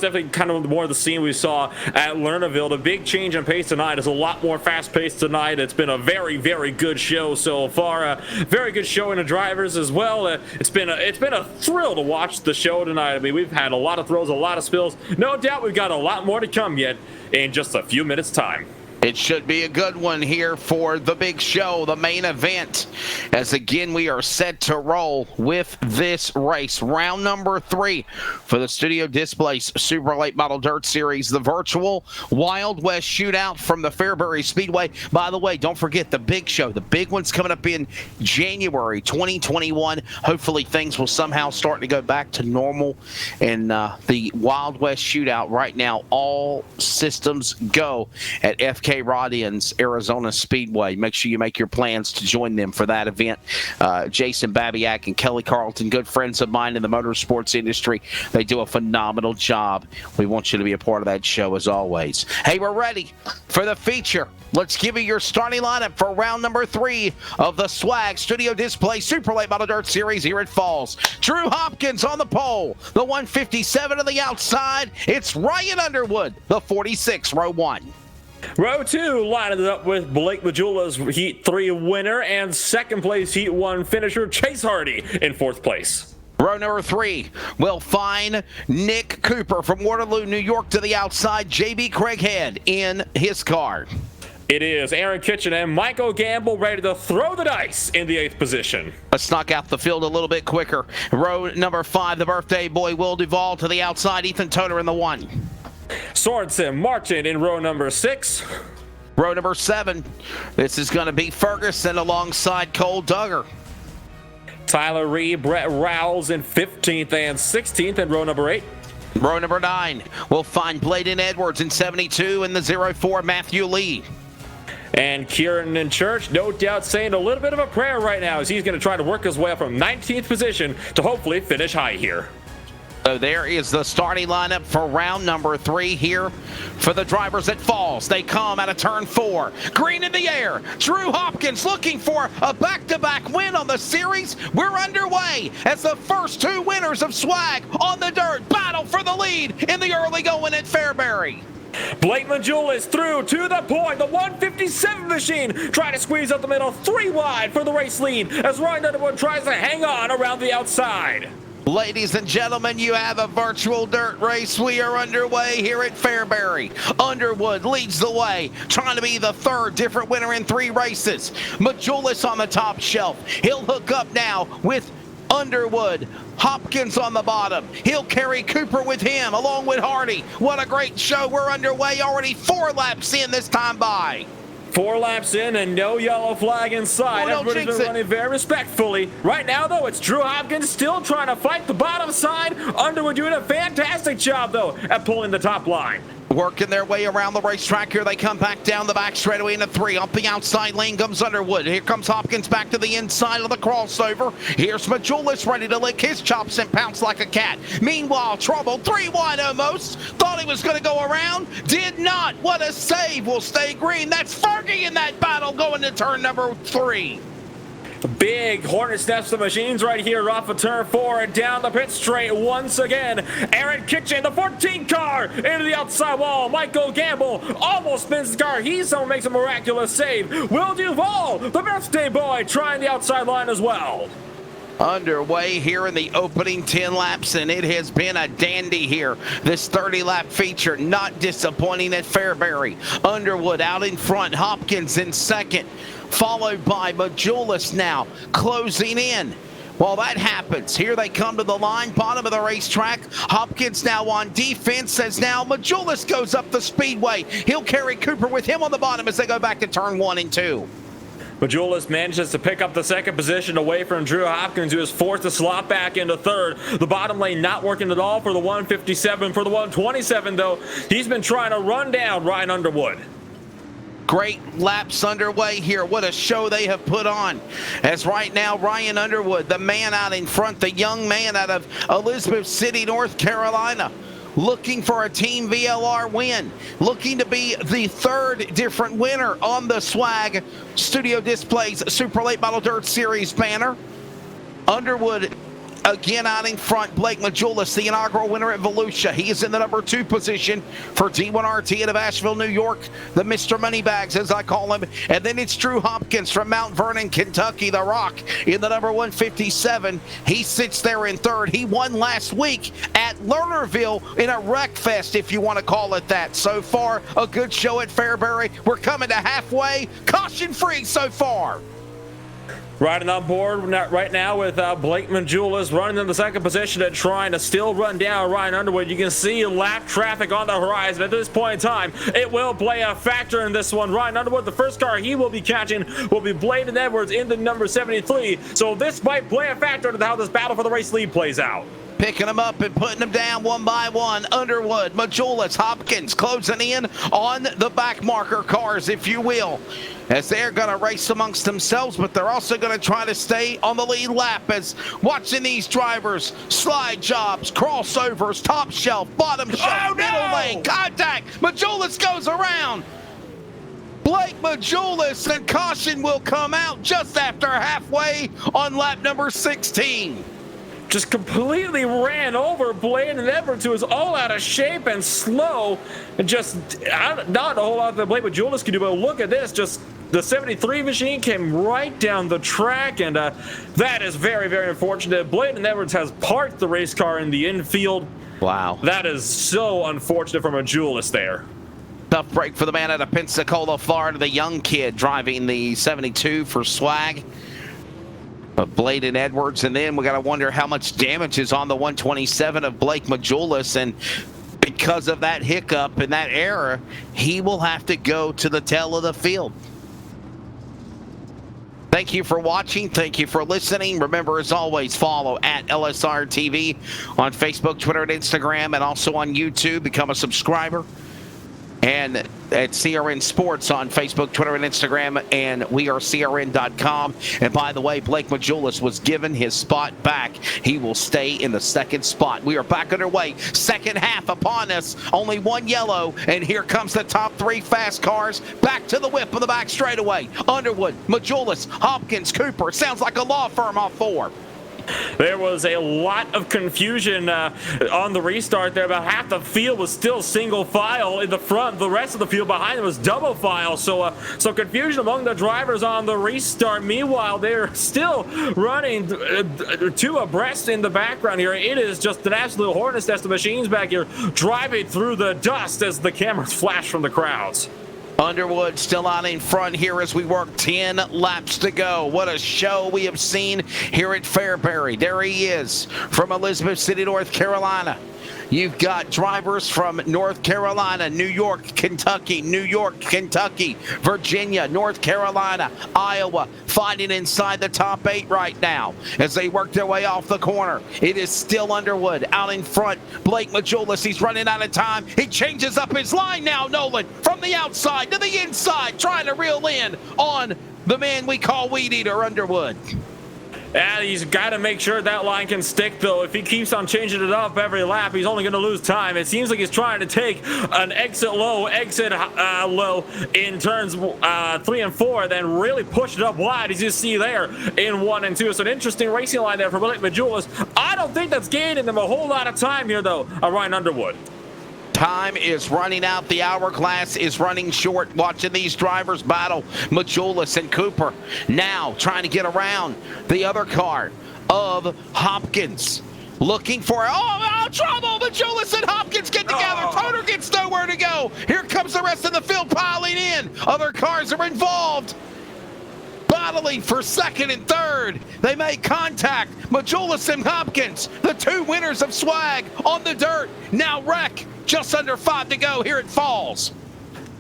definitely kind of more the scene we saw at Lernerville. The big change in pace tonight is a lot more fast-paced tonight. It's been a very, very good show so far. Very good showing of drivers as well. It's been a thrill to watch the show tonight. I mean, we've had a lot of throws, a lot of spills. No doubt we've got a lot more to come yet in just a few minutes' time. It should be a good one here for the big show, the main event, as again we are set to roll with this race. Round number 3 for the Studio Displays Super Late Model Dirt Series, the virtual Wild West Shootout from the Fairbury Speedway. By the way, don't forget the big show. The big one's coming up in January 2021. Hopefully things will somehow start to go back to normal. And the Wild West Shootout right now, all systems go at FK Rodian's Arizona Speedway. Make sure you make your plans to join them for that event. Jason Babiak and Kelly Carlton, good friends of mine in the motorsports industry. They do a phenomenal job. We want you to be a part of that show as always. Hey, we're ready for the feature. Let's give you your starting lineup for round number 3 of the Swag Studio Display Super Late Model Dirt Series here at Falls. Drew Hopkins on the pole, the 157 on the outside. It's Ryan Underwood, the 46, row 1. Row 2 lined it up with Blake Majula's Heat 3 winner and second place Heat 1 finisher Chase Hardy in 4th place. Row number 3 will find Nick Cooper from Waterloo, New York to the outside. JB Craighead in his car. It is Aaron Kitchen and Michael Gamble ready to throw the dice in the 8th position. Let's knock out the field a little bit quicker. Row number 5, the birthday boy Will Duvall to the outside. Ethan Toner in the 1. Sorensen Martin in row number 6. Row number 7, this is going to be Ferguson alongside Cole Duggar. Tyler Reed, Brett Rowles in 15th and 16th in row number 8. Row number 9, we'll find Bladen Edwards in 72 and the 04 Matthew Lee. And Kieran in Church, no doubt saying a little bit of a prayer right now as he's going to try to work his way up from 19th position to hopefully finish high here. So there is the starting lineup for round number 3 here for the drivers at Falls. They come out of turn 4. Green in the air. Drew Hopkins looking for a back-to-back win on the series. We're underway as the first 2 winners of swag on the dirt battle for the lead in the early going at Fairbury. Blake Majul is through to the point. The 157 machine trying to squeeze up the middle, 3 wide for the race lead as Ryan Underwood tries to hang on around the outside. Ladies and gentlemen, you have a virtual dirt race. We are underway here at Fairbury. Underwood leads the way, trying to be the 3rd different winner in 3 races. Majulis on the top shelf. He'll hook up now with Underwood. Hopkins on the bottom. He'll carry Cooper with him, along with Hardy. What a great show. We're underway already 4 laps in this time by. 4 laps in and no yellow flag inside. Oh, Everybody's been running very respectfully. Right now, though, it's Drew Hopkins still trying to fight the bottom side. Underwood doing a fantastic job, though, at pulling the top line. Working their way around the racetrack here. They come back down the back straightaway into 3. Up the outside lane comes Underwood. Here comes Hopkins back to the inside of the crossover. Here's Majulis ready to lick his chops and pounce like a cat. Meanwhile, Trouble 3 wide almost. Thought he was going to go around. Did not. What a save. Will stay green. That's Fergie in that battle going to turn number 3. Big Hornet steps the machines right here off of turn 4 and down the pit straight once again. Aaron Kitchen, the 14 car, into the outside wall. Michael Gamble almost spins the car. He someone makes a miraculous save. Will Duvall, the birthday boy, trying the outside line as well. Underway here in the opening 10 laps, and it has been a dandy here. This 30-lap feature not disappointing at Fairbury. Underwood out in front, Hopkins in second, followed by Majulis now closing in. While that happens, here they come to the line, bottom of the racetrack. Hopkins now on defense as now Majulis goes up the speedway. He'll carry Cooper with him on the bottom as they go back to turn 1 and 2. Majulis manages to pick up the 2nd position away from Drew Hopkins, who is forced to slot back into 3rd. The bottom lane not working at all for the 157. For the 127, though, he's been trying to run down Ryan Underwood. Great laps underway here. What a show they have put on. As right now, Ryan Underwood, the man out in front, the young man out of Elizabeth City, North Carolina, looking for a Team VLR win, looking to be the 3rd different winner on the Swag Studio Displays Super Late Model Dirt Series banner. Underwood again out in front. Blake Majulis, the inaugural winner at Volusia. He is in the number 2 position for D1RT out of Asheville, New York. The Mr. Moneybags, as I call him. And then it's Drew Hopkins from Mount Vernon, Kentucky, the Rock, in the number 157. He sits there in 3rd. He won last week at Lernerville in a wreck fest, if you want to call it that. So far, a good show at Fairbury. We're coming to halfway. Caution free so far. Riding on board right now with Blake Majulis running in the 2nd position and trying to still run down Ryan Underwood. You can see lap traffic on the horizon at this point in time. It will play a factor in this one. Ryan Underwood, the first car he will be catching will be Bladen Edwards in the number 73. So this might play a factor into how this battle for the race lead plays out. Picking them up and putting them down one by one. Underwood, Majulis, Hopkins closing in on the back marker cars, if you will, as they're going to race amongst themselves, but they're also going to try to stay on the lead lap as watching these drivers, slide jobs, crossovers, top shelf, bottom shelf, middle lane, contact. Majulis goes around. Blake Majulis, and caution will come out just after halfway on lap number 16. Just completely ran over Bladen Edwards, who is all out of shape and slow, and just not a whole lot that Blake Majulis can do. But look at this, just the 73 machine came right down the track, and that is very, very unfortunate. Bladen Edwards has parked the race car in the infield. Wow. That is so unfortunate from a Julius there. Tough break for the man out of Pensacola, Florida, the young kid driving the 72 for swag. Of Bladen Edwards, and then we got to wonder how much damage is on the 127 of Blake Majulis, and because of that hiccup and that error, he will have to go to the tail of the field. Thank you for watching. Thank you for listening. Remember, as always, follow at LSR TV on Facebook, Twitter, and Instagram, and also on YouTube. Become a subscriber. And at CRN Sports on Facebook, Twitter, and Instagram, and we are CRN.com. And by the way, Blake Majulis was given his spot back. He will stay in the second spot. We are back underway. Second half upon us. Only one yellow, and here comes the top three fast cars. Back to the whip of the back straightaway. Underwood, Majulis, Hopkins, Cooper. Sounds like a law firm off four. There was a lot of confusion on the restart there. About half the field was still single file in the front. The rest of the field behind them was double file. So confusion among the drivers on the restart. Meanwhile, they're still running two abreast in the background here. It is just an absolute hornet's nest of machines back here driving through the dust as the cameras flash from the crowds. Underwood still out in front here as we work 10 laps to go. What a show we have seen here at Fairbury. There he is from Elizabeth City, North Carolina. You've got drivers from North Carolina, New York, Kentucky, Virginia, North Carolina, Iowa, fighting inside the top 8 right now as they work their way off the corner. It is still Underwood out in front. Blake Majulis, he's running out of time. He changes up his line now, Nolan, from the outside to the inside, trying to reel in on the man we call Weed Eater, Underwood. And he's got to make sure that line can stick, though. If he keeps on changing it up every lap, he's only going to lose time. It seems like he's trying to take an exit low in turns 3 and 4, then really push it up wide, as you see there in 1 and 2. So an interesting racing line there for Blake Majulis. I don't think that's gaining them a whole lot of time here, though, Ryan Underwood. Time is running out. The hourglass is running short. Watching these drivers battle. Majulis and Cooper now trying to get around the other car of Hopkins. Looking for trouble. Majulis and Hopkins get together. Toner gets nowhere to go. Here comes the rest of the field piling in. Other cars are involved. Battling for second and third. They make contact. Majulis and Hopkins, the two winners of swag on the dirt, now wreck. Just under 5 to go here at Falls.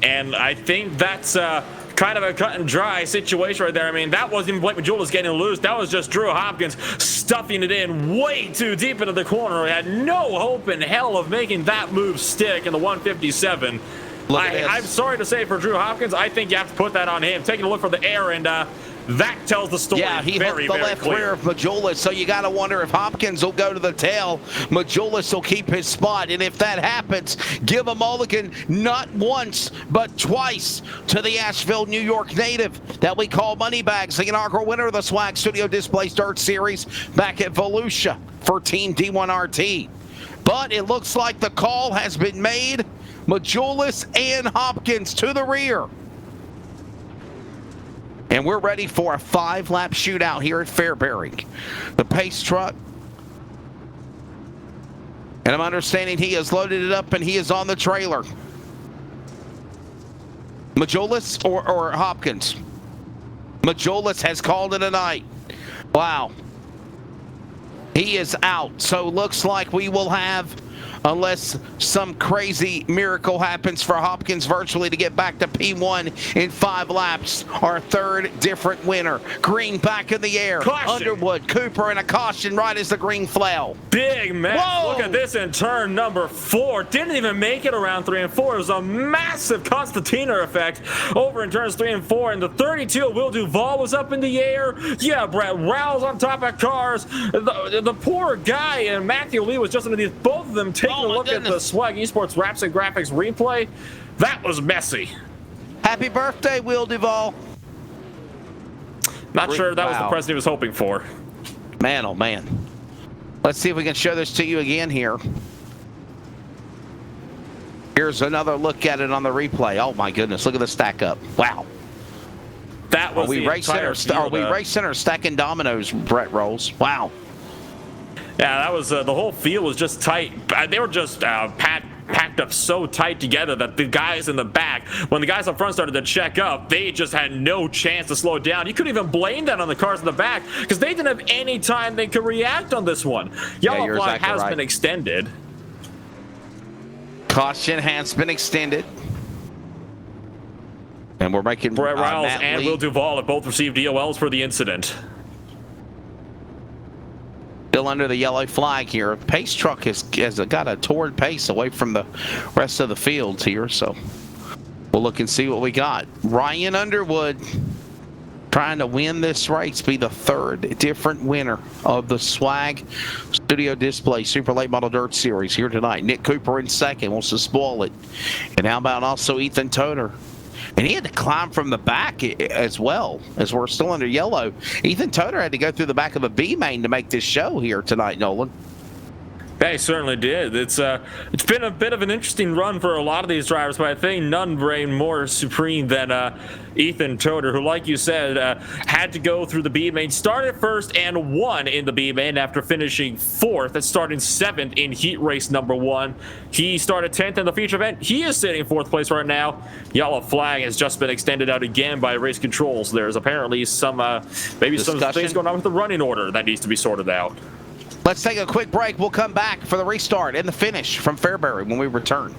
And I think that's kind of a cut and dry situation right there. I mean, that wasn't even Blake Majulis getting loose. That was just Drew Hopkins stuffing it in way too deep into the corner. He had no hope in hell of making that move stick in the 157. I'm sorry to say for Drew Hopkins, I think you have to put that on him. Taking a look for the air, and that tells the story. Yeah, he very, hooked the very left clear. rear of Majulis, so you got to wonder if Hopkins will go to the tail. Majulis will keep his spot, and if that happens, give a mulligan not once, but twice to the Asheville, New York native that we call Moneybags, the inaugural winner of the Swag Studio Displays Dirt Series back at Volusia for Team D1RT. But it looks like the call has been made. Majulis and Hopkins to the rear. And we're ready for a 5-lap shootout here at Fairbury. The pace truck. And I'm understanding he has loaded it up and he is on the trailer. Majulis or Hopkins? Majulis has called it a night. Wow. He is out. So looks like we will have, unless some crazy miracle happens for Hopkins virtually to get back to P1 in 5 laps, our third different winner. Green back in the air. Caution. Underwood, Cooper, and a caution right as the green flail. Big mess. Whoa. Look at this in turn number 4. Didn't even make it around 3 and 4. It was a massive Constantina effect over in turns 3 and 4. And the 32 Will Duvall was up in the air. Yeah, Brett Rouse on top of cars. The poor guy and Matthew Lee was just underneath both of them. Taking a look at the Swag Esports Wraps and Graphics replay. That was messy. Happy birthday, Will Duvall. Not sure that was the present he was hoping for. Man, oh man. Let's see if we can show this to you again here. Here's another look at it on the replay. Oh my goodness, look at the stack up. Wow. That was the entire field. Are we racing or stacking dominoes, Brett Rolls? Wow. Yeah, that was the whole field was just tight. They were just packed up so tight together that the guys in the back, when the guys up front started to check up, they just had no chance to slow down. You couldn't even blame that on the cars in the back because they didn't have any time they could react on this one. Yellow flag has been extended. Caution has been extended. And we're making Brett Riles and Will Duvall have both received DOLs for the incident. Still under the yellow flag here. Pace truck has got a torrid pace away from the rest of the fields here, so we'll look and see what we got. Ryan Underwood trying to win this race, be the third different winner of the Swag Studio Display Super Late Model Dirt Series here tonight. Nick Cooper in second, wants to spoil it. And how about also Ethan Toner? And he had to climb from the back as well, as we're still under yellow. Ethan Toner had to go through the back of a B main to make this show here tonight, Nolan. Yeah, he certainly did. It's been a bit of an interesting run for a lot of these drivers, but I think none reign more supreme than Ethan Toder, who, like you said, had to go through the B main, started first and won in the B main after finishing fourth and starting seventh in heat race number 1. He started 10th in the feature event. He is sitting fourth place right now. Yellow flag has just been extended out again by race controls. There's apparently some maybe some things going on with the running order that needs to be sorted out. Let's take a quick break. We'll come back for the restart and the finish from Fairbury when we return.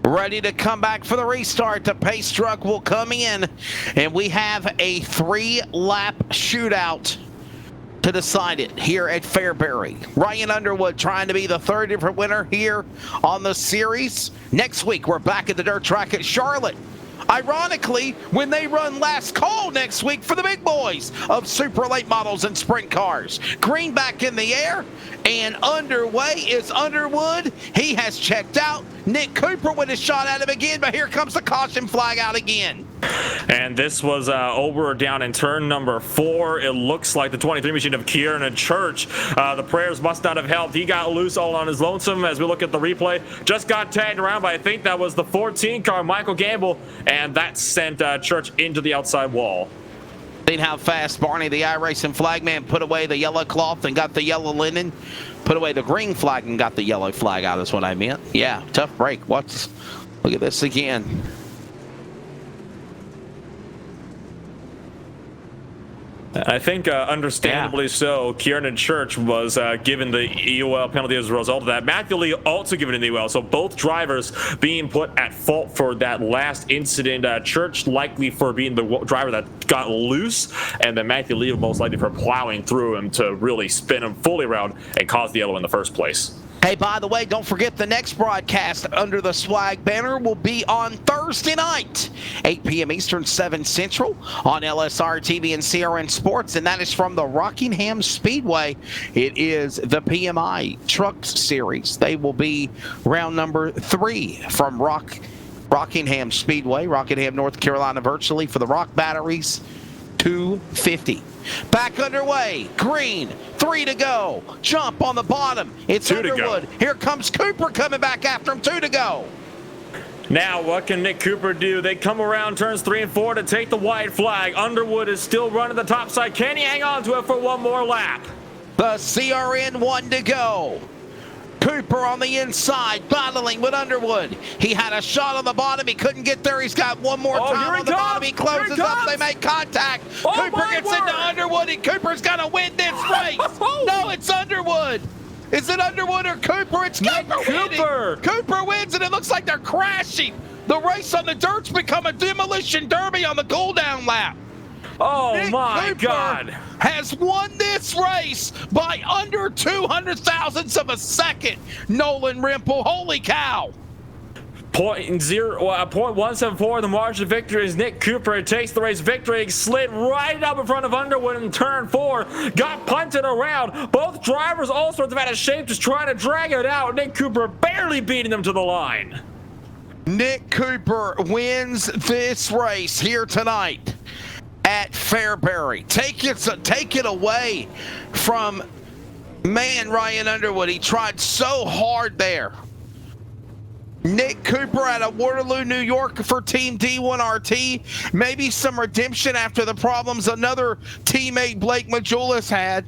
Ready to come back for the restart. The pace truck will come in, and we have a 3-lap shootout to decide it here at Fairbury. Ryan Underwood trying to be the third different winner here on the series. Next week, we're back at the dirt track at Charlotte. Ironically, when they run last call next week for the big boys of super late models and sprint cars. Green back in the air, and underway is Underwood. He has checked out. Nick Cooper with a shot at him again, but here comes the caution flag out again. And this was over down in turn number 4. It looks like the 23 machine of Kieran Church. The prayers must not have helped. He got loose all on his lonesome as we look at the replay. Just got tagged around by, I think that was the 14 car, Michael Gamble, and that sent Church into the outside wall. Seen how fast Barney, the iRacing flagman, put away the yellow cloth and got the yellow linen. Put away the green flag and got the yellow flag out is what I meant. Yeah, tough break. Look at this again. I think understandably so, Kieran Church was given the EOL penalty as a result of that. Matthew Lee also given an EOL, so both drivers being put at fault for that last incident. Church likely for being the driver that got loose, and then Matthew Lee most likely for plowing through him to really spin him fully around and cause the yellow in the first place. Hey, by the way, don't forget the next broadcast under the Swag banner will be on Thursday night, 8 p.m. Eastern, 7 Central, on LSR TV and CRN Sports, and that is from the Rockingham Speedway. It is the PMI Trucks Series. They will be round number 3 from Rockingham Speedway, Rockingham, North Carolina, virtually for the Rock Batteries 250. Back underway. Green. 3 to go. Jump on the bottom. It's Underwood. Here comes Cooper coming back after him. 2 to go. Now, what can Nick Cooper do? They come around turns 3 and 4 to take the white flag. Underwood is still running the top side. Can he hang on to it for one more lap? The CRN 1 to go. Cooper on the inside, battling with Underwood. He had a shot on the bottom. He couldn't get there. He's got one more time on the bottom. He closes up. They make contact. Cooper gets into Underwood, and Cooper's going to win this race. No, it's Underwood. Is it Underwood or Cooper? It's Cooper. Cooper wins, and it looks like they're crashing. The race on the dirt's become a demolition derby on the cool-down lap. Oh Nick my Cooper God. has won this race by under 200 thousandths of a second. Nolan Rimple, holy cow. 0.174 the margin of victory as Nick Cooper takes the race victory. He slid right up in front of Underwood in turn 4, got punted around. Both drivers all sorts of out of shape, just trying to drag it out. Nick Cooper barely beating them to the line. Nick Cooper wins this race here tonight at Fairbury. Take it away from Ryan Underwood. He tried so hard there. Nick Cooper out of Waterloo, New York for Team D1RT. Maybe some redemption after the problems another teammate, Blake Majulis, had.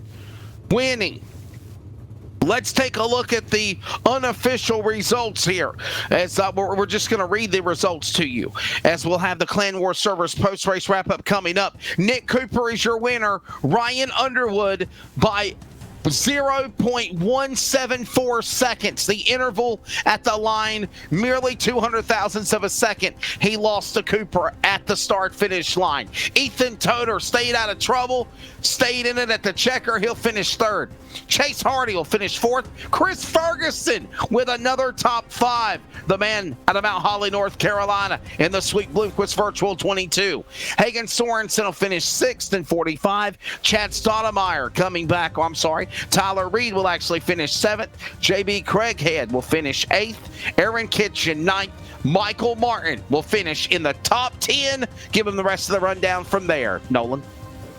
Winning. Let's take a look at the unofficial results here. As we're just going to read the results to you, as we'll have the Clan War Servers post-race wrap-up coming up. Nick Cooper is your winner. Ryan Underwood by 0.174 seconds. The interval at the line, merely 200 thousandths of a second. He lost to Cooper at the start-finish line. Ethan Toder stayed out of trouble, stayed in it at the checker. He'll finish third. Chase Hardy will finish fourth. Chris Ferguson with another top 5. The man out of Mount Holly, North Carolina in the Sweet Bloomquist Virtual 22. Hagan Sorensen will finish 6th in 45. Chad Stoudemire coming back. Oh, I'm sorry. Tyler Reed will actually finish 7th. JB Craighead will finish 8th. Aaron Kitchen 9th. Michael Martin will finish in the top 10. Give him the rest of the rundown from there. Nolan.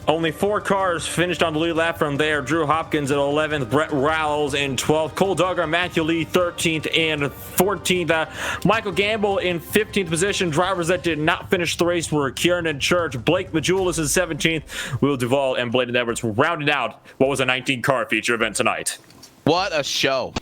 Only 4 cars finished on the lead lap from there. Drew Hopkins at 11th, Brett Rowles in 12th, Cole Duggar, Matthew Lee 13th and 14th. Michael Gamble in 15th position. Drivers that did not finish the race were Kieran Church, Blake Majulis in 17th, Will Duvall and Bladen Edwards rounding out what was a 19-car feature event tonight. What a show.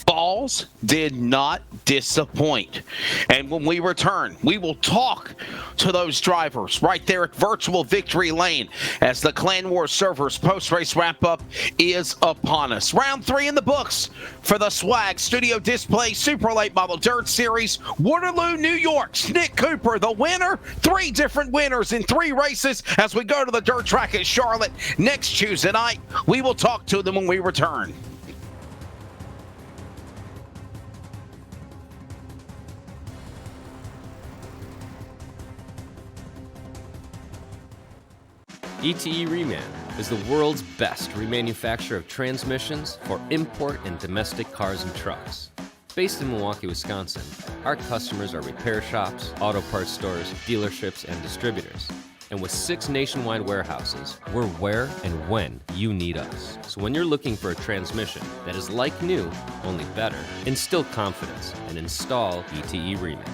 Falls did not disappoint. And when we return, we will talk to those drivers right there at Virtual Victory Lane as the Clan War Servers post-race wrap-up is upon us. Round 3 in the books for the Swag Studio Display Super Late Model Dirt Series. Waterloo, New York's Nick Cooper, the winner. 3 different winners in 3 races as we go to the dirt track at Charlotte next Tuesday night. We will talk to them when we return. ETE Reman is the world's best remanufacturer of transmissions for import and domestic cars and trucks. Based in Milwaukee, Wisconsin, our customers are repair shops, auto parts stores, dealerships, and distributors. And with 6 nationwide warehouses, we're where and when you need us. So when you're looking for a transmission that is like new, only better, instill confidence and install ETE Reman.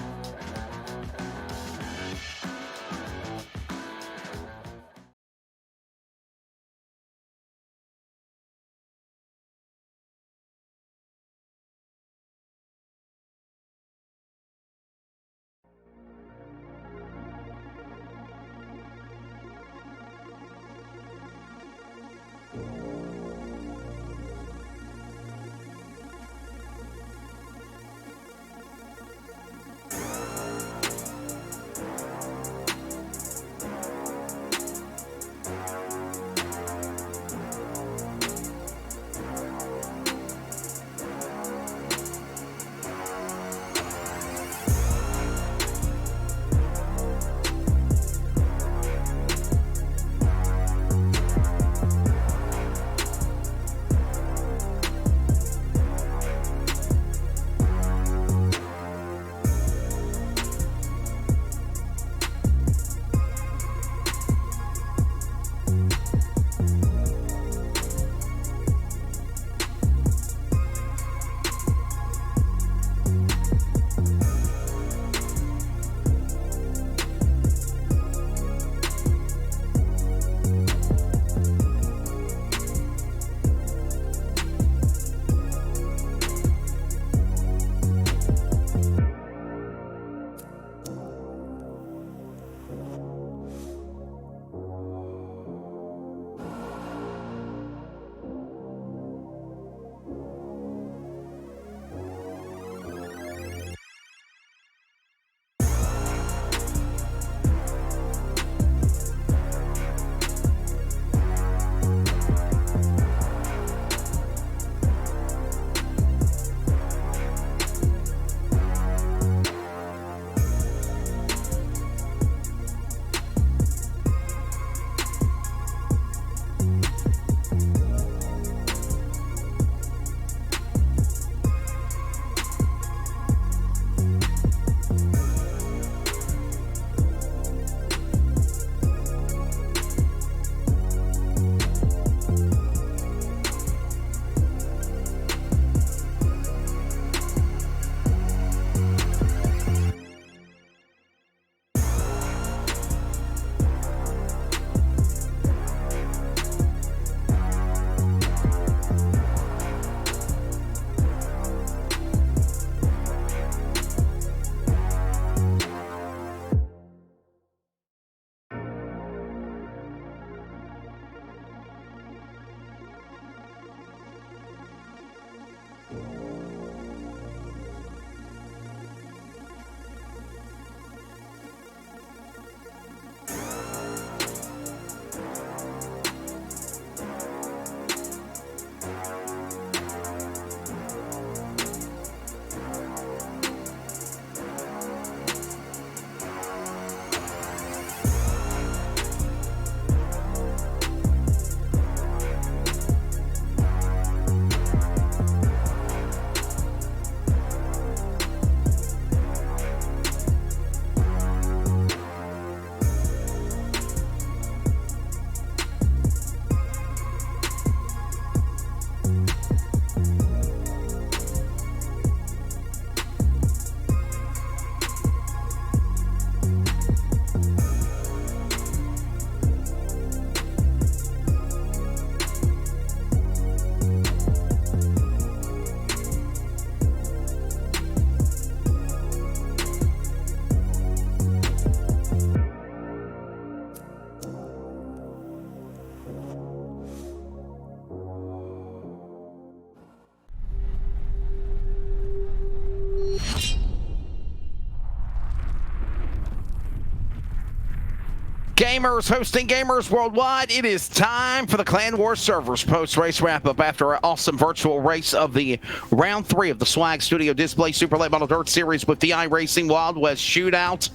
Gamers hosting gamers worldwide, it is time for the Clan Wars servers post-race wrap-up after an awesome virtual race of the round 3 of the Swag Studio Display Super Late Model Dirt Series with the iRacing Wild West Shootout.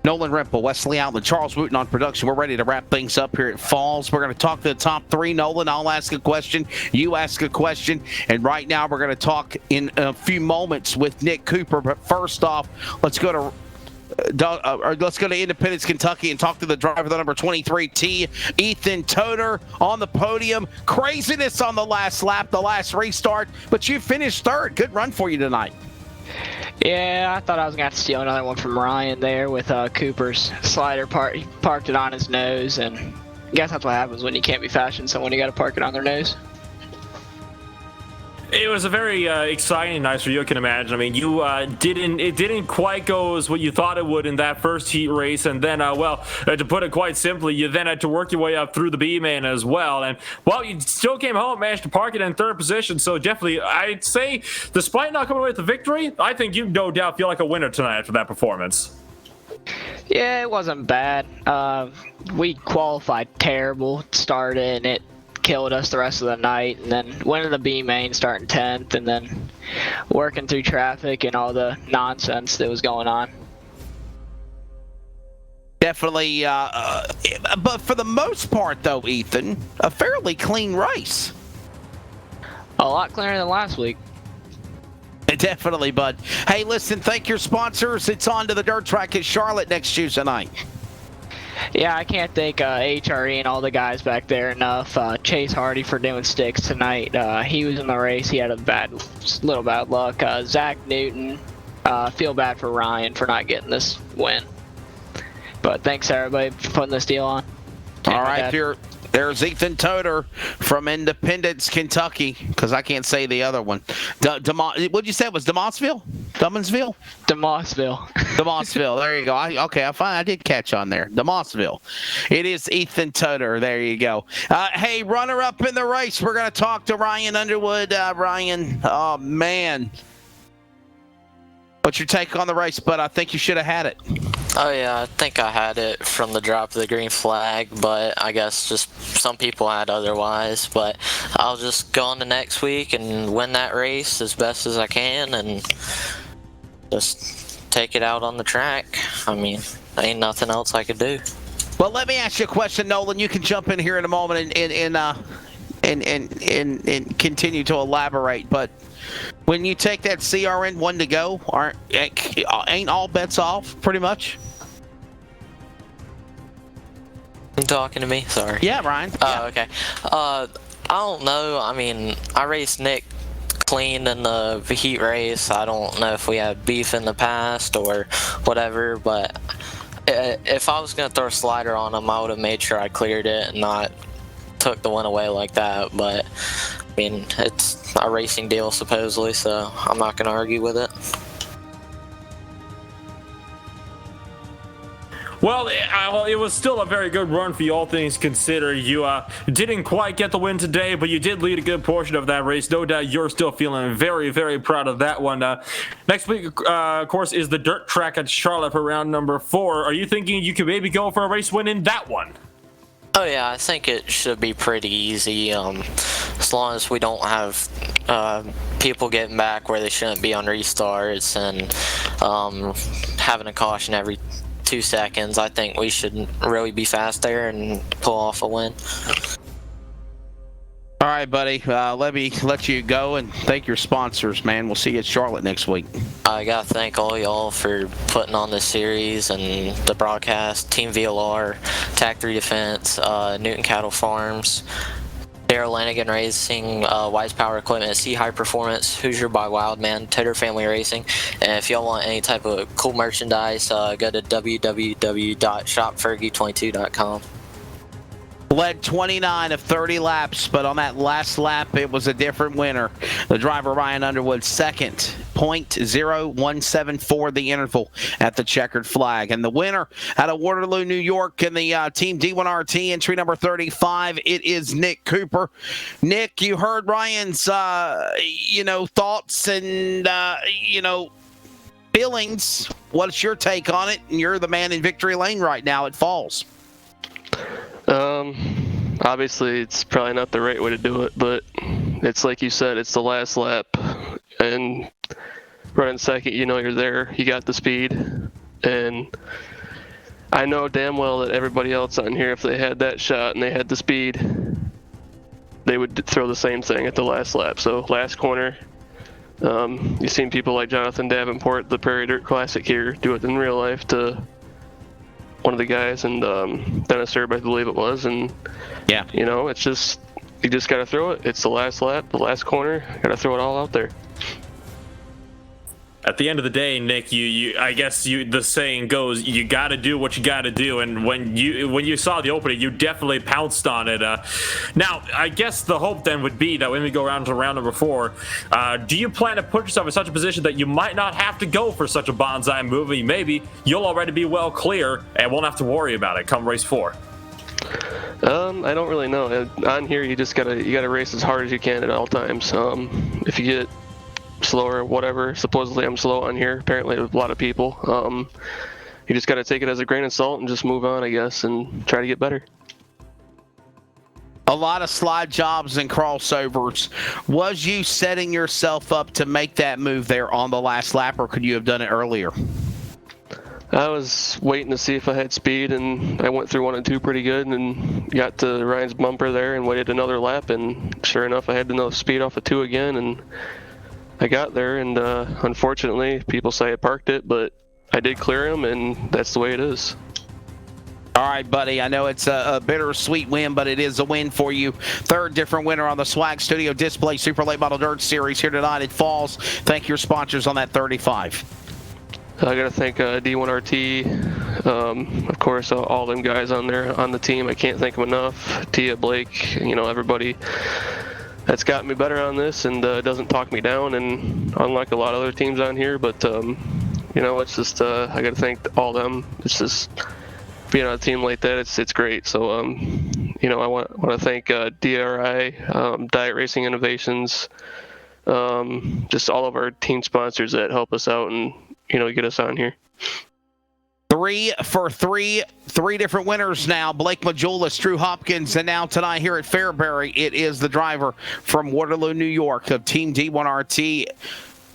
Nolan Rimple, Wesley Outland, Charles Wooten on production. We're ready to wrap things up here at Falls. We're going to talk to the top 3. Nolan, I'll ask a question, you ask a question, and right now we're going to talk in a few moments with Nick Cooper. But first off, let's go to Independence, Kentucky, and talk to the driver, the number 23T, Ethan Toder, on the podium. Craziness on the last lap, the last restart, but you finished third. Good run for you tonight. Yeah, I thought I was going to have to steal another one from Ryan there with Cooper's slider. He parked it on his nose, and I guess that's what happens when you can't be fashioned someone. You got to park it on their nose. It was a very exciting night for you, I can imagine. I mean, it didn't quite go as what you thought it would in that first heat race, and then, to put it quite simply, you then had to work your way up through the B-main as well, and, well, you still came home, managed to park it in third position, so definitely, I'd say, despite not coming away with the victory, I think you no doubt feel like a winner tonight after that performance. Yeah, it wasn't bad. We qualified terrible, started, and it killed us the rest of the night, and then went to the B main starting 10th, and then working through traffic and all the nonsense that was going on. Definitely, but for the most part though, Ethan, a fairly clean race. A lot cleaner than last week. Definitely, bud. Hey, listen, thank your sponsors. It's on to the dirt track at Charlotte next Tuesday night. Yeah, I can't thank HRE and all the guys back there enough. Chase Hardy for doing sticks tonight. He was in the race. He had a little bad luck. Zach Newton. Feel bad for Ryan for not getting this win. But thanks everybody for putting this deal on. All right, there's Ethan Toder from Independence, Kentucky, because I can't say the other one. What'd you say it was? Dumonsville? Dumonsville? DeMossville. DeMossville. There you go. I did catch on there. DeMossville. It is Ethan Toder. There you go. Hey, runner-up in the race. We're going to talk to Ryan Underwood. Ryan, oh, man. What's your take on the race, bud? I think you should have had it. Oh yeah, I think I had it from the drop of the green flag, but I guess just some people had otherwise. But I'll just go on to next week and win that race as best as I can and just take it out on the track. I mean, ain't nothing else I could do. Well, let me ask you a question, Nolan. You can jump in here in a moment and continue to elaborate, but when you take that CRN 1 to go, ain't all bets off, pretty much? You talking to me? Sorry. Yeah, Ryan. Oh, okay. I don't know. I mean, I raced Nick clean in the heat race. I don't know if we had beef in the past or whatever, but if I was going to throw a slider on him, I would have made sure I cleared it and not took the win away like that. But I mean, it's a racing deal supposedly, so I'm not going to argue with it. Well, it was still a very good run for you, all things considered. You didn't quite get the win today, but you did lead a good portion of that race. No doubt you're still feeling very, very proud of that one. Next week, of course, is the dirt track at Charlotte for round number 4. Are you thinking you could maybe go for a race win in that one? Oh yeah, I think it should be pretty easy, as long as we don't have people getting back where they shouldn't be on restarts and having a caution every 2 seconds. I think we should really be fast there and pull off a win. All right, buddy. Let me let you go and thank your sponsors, man. We'll see you at Charlotte next week. I gotta thank all y'all for putting on this series and the broadcast. Team VLR, TAC 3 Defense, Newton Cattle Farms, Daryl Lanigan Racing, Wise Power Equipment, C High Performance, Hoosier by Wildman, Tedder Family Racing. And if y'all want any type of cool merchandise, go to www.shopfergie22.com. Led 29 of 30 laps, but on that last lap, it was a different winner. The driver, Ryan Underwood, second, 0.0174 the interval at the checkered flag. And the winner out of Waterloo, New York, in the Team D1RT entry number 35, it is Nick Cooper. Nick, you heard Ryan's, thoughts and, feelings. What's your take on it? And you're the man in victory lane right now at Falls. Obviously, it's probably not the right way to do it, but it's like you said, it's the last lap, and running second, you know you're there, you got the speed, and I know damn well that everybody else on here, if they had that shot and they had the speed, they would throw the same thing at the last lap. So last corner, you've seen people like Jonathan Davenport, the Prairie Dirt Classic here, do it in real life to one of the guys, and Dennis Erb, I believe it was, and yeah, you know, it's just, you just got to throw it. It's the last lap, the last corner, got to throw it all out there. At the end of the day, Nick, I guess the saying goes, you got to do what you got to do, and when you saw the opening, you definitely pounced on it. Now, I guess the hope then would be that when we go around to round number 4, do you plan to put yourself in such a position that you might not have to go for such a bonsai move? Maybe you'll already be well clear and won't have to worry about it come race 4. I don't really know. On here, you gotta race as hard as you can at all times. If you get slower, whatever. Supposedly I'm slow on here, apparently with a lot of people. You just got to take it as a grain of salt and just move on, I guess, and try to get better. A lot of slide jobs and crossovers. Was you setting yourself up to make that move there on the last lap, or could you have done it earlier? I was waiting to see if I had speed, and I went through 1 and 2 pretty good and got to Ryan's bumper there and waited another lap, and sure enough I had enough speed off of 2 again, and I got there, and unfortunately, people say I parked it, but I did clear him, and that's the way it is. All right, buddy. I know it's a bittersweet win, but it is a win for you. Third different winner on the Swag Studio Display Super Late Model Dirt Series here tonight at Falls. Thank your sponsors on that 35. I got to thank D1RT, of course, all them guys on there on the team. I can't thank them enough. Tia, Blake, you know, everybody that's gotten me better on this and doesn't talk me down, and unlike a lot of other teams on here, but you know, it's just I got to thank all them. It's just being on a team like that, it's great. So you know, I want to thank DRI, Diet Racing Innovations, just all of our team sponsors that help us out and, you know, get us on here. 3 for 3, 3 different winners now. Blake Majulis, Drew Hopkins, and now tonight here at Fairbury, it is the driver from Waterloo, New York of Team D1RT,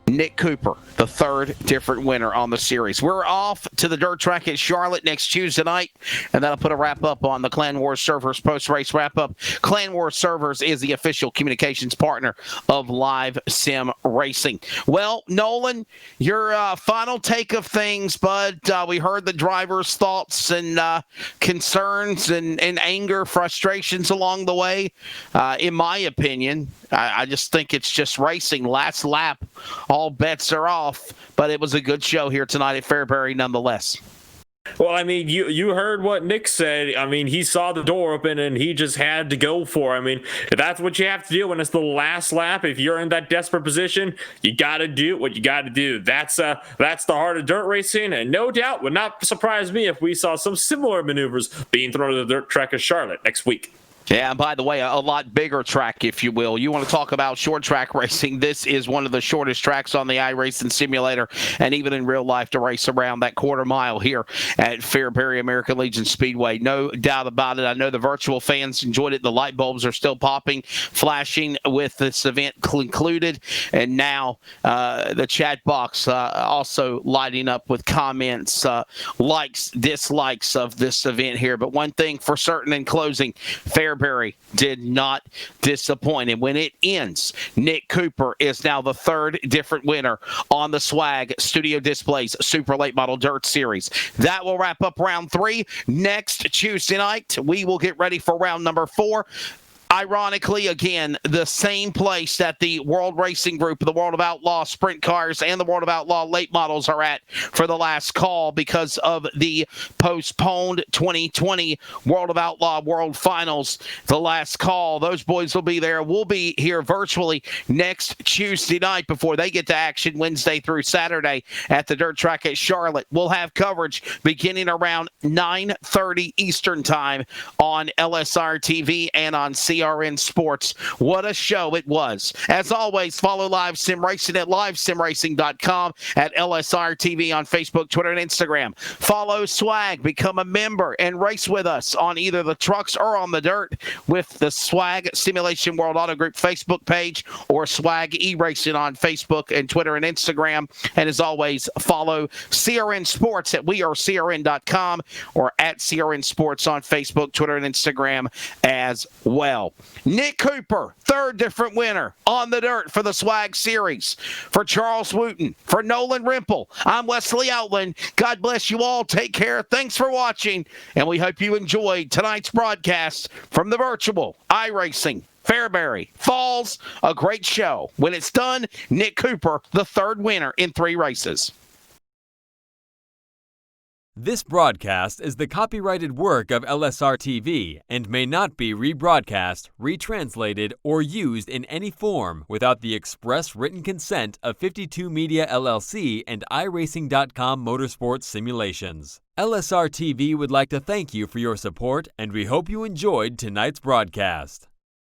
Nick Cooper, the third different winner on the series. We're off to the dirt track at Charlotte next Tuesday night, and that'll put a wrap-up on the Clan Wars Servers post-race wrap-up. Clan Wars Servers is the official communications partner of Live Sim Racing. Well, Nolan, your final take of things, bud. We heard the driver's thoughts and concerns and anger, frustrations along the way. In my opinion, I just think it's just racing. Last lap, all bets are off, but it was a good show here tonight at Fairbury nonetheless. Well, I mean, you heard what Nick said. I mean, he saw the door open and he just had to go for it. I mean, if that's what you have to do when it's the last lap, if you're in that desperate position, you got to do what you got to do. That's the heart of dirt racing, and no doubt would not surprise me if we saw some similar maneuvers being thrown to the dirt track of Charlotte next week. Yeah, and by the way, a lot bigger track, if you will. You want to talk about short track racing, this is one of the shortest tracks on the iRacing simulator, and even in real life to race around that quarter mile here at Fairbury American Legion Speedway. No doubt about it. I know the virtual fans enjoyed it. The light bulbs are still popping, flashing with this event concluded, and now the chat box also lighting up with comments, likes, dislikes of this event here. But one thing for certain in closing, Fairbury did not disappoint. And when it ends, Nick Cooper is now the third different winner on the Swag Studio Displays Super Late Model Dirt Series. That will wrap up round 3. Next Tuesday night, we will get ready for round number 4. Ironically, again, the same place that the World Racing Group, the World of Outlaw Sprint Cars, and the World of Outlaw Late Models are at for the last call because of the postponed 2020 World of Outlaw World Finals. The last call. Those boys will be there. We'll be here virtually next Tuesday night before they get to action Wednesday through Saturday at the dirt track at Charlotte. We'll have coverage beginning around 9:30 Eastern Time on LSR TV and on CR CRN Sports. What a show it was. As always, follow Live Sim Racing at livesimracing.com, at LSR TV on Facebook, Twitter, and Instagram. Follow Swag, become a member, and race with us on either the trucks or on the dirt with the Swag Simulation World Auto Group Facebook page or Swag E-Racing on Facebook and Twitter and Instagram. And as always, follow CRN Sports at wearecrn.com or at CRN Sports on Facebook, Twitter, and Instagram as well. Nick Cooper, third different winner on the dirt for the Swag Series. For Charles Wooten, for Nolan Rimple, I'm Wesley Outland. God bless you all. Take care. Thanks for watching, and we hope you enjoyed tonight's broadcast from the virtual iRacing Fairbury Falls. A great show. When it's done, Nick Cooper, the third winner in 3 races. This broadcast is the copyrighted work of LSR TV and may not be rebroadcast, retranslated, or used in any form without the express written consent of 52 Media LLC and iRacing.com Motorsports Simulations. LSR TV would like to thank you for your support, and we hope you enjoyed tonight's broadcast.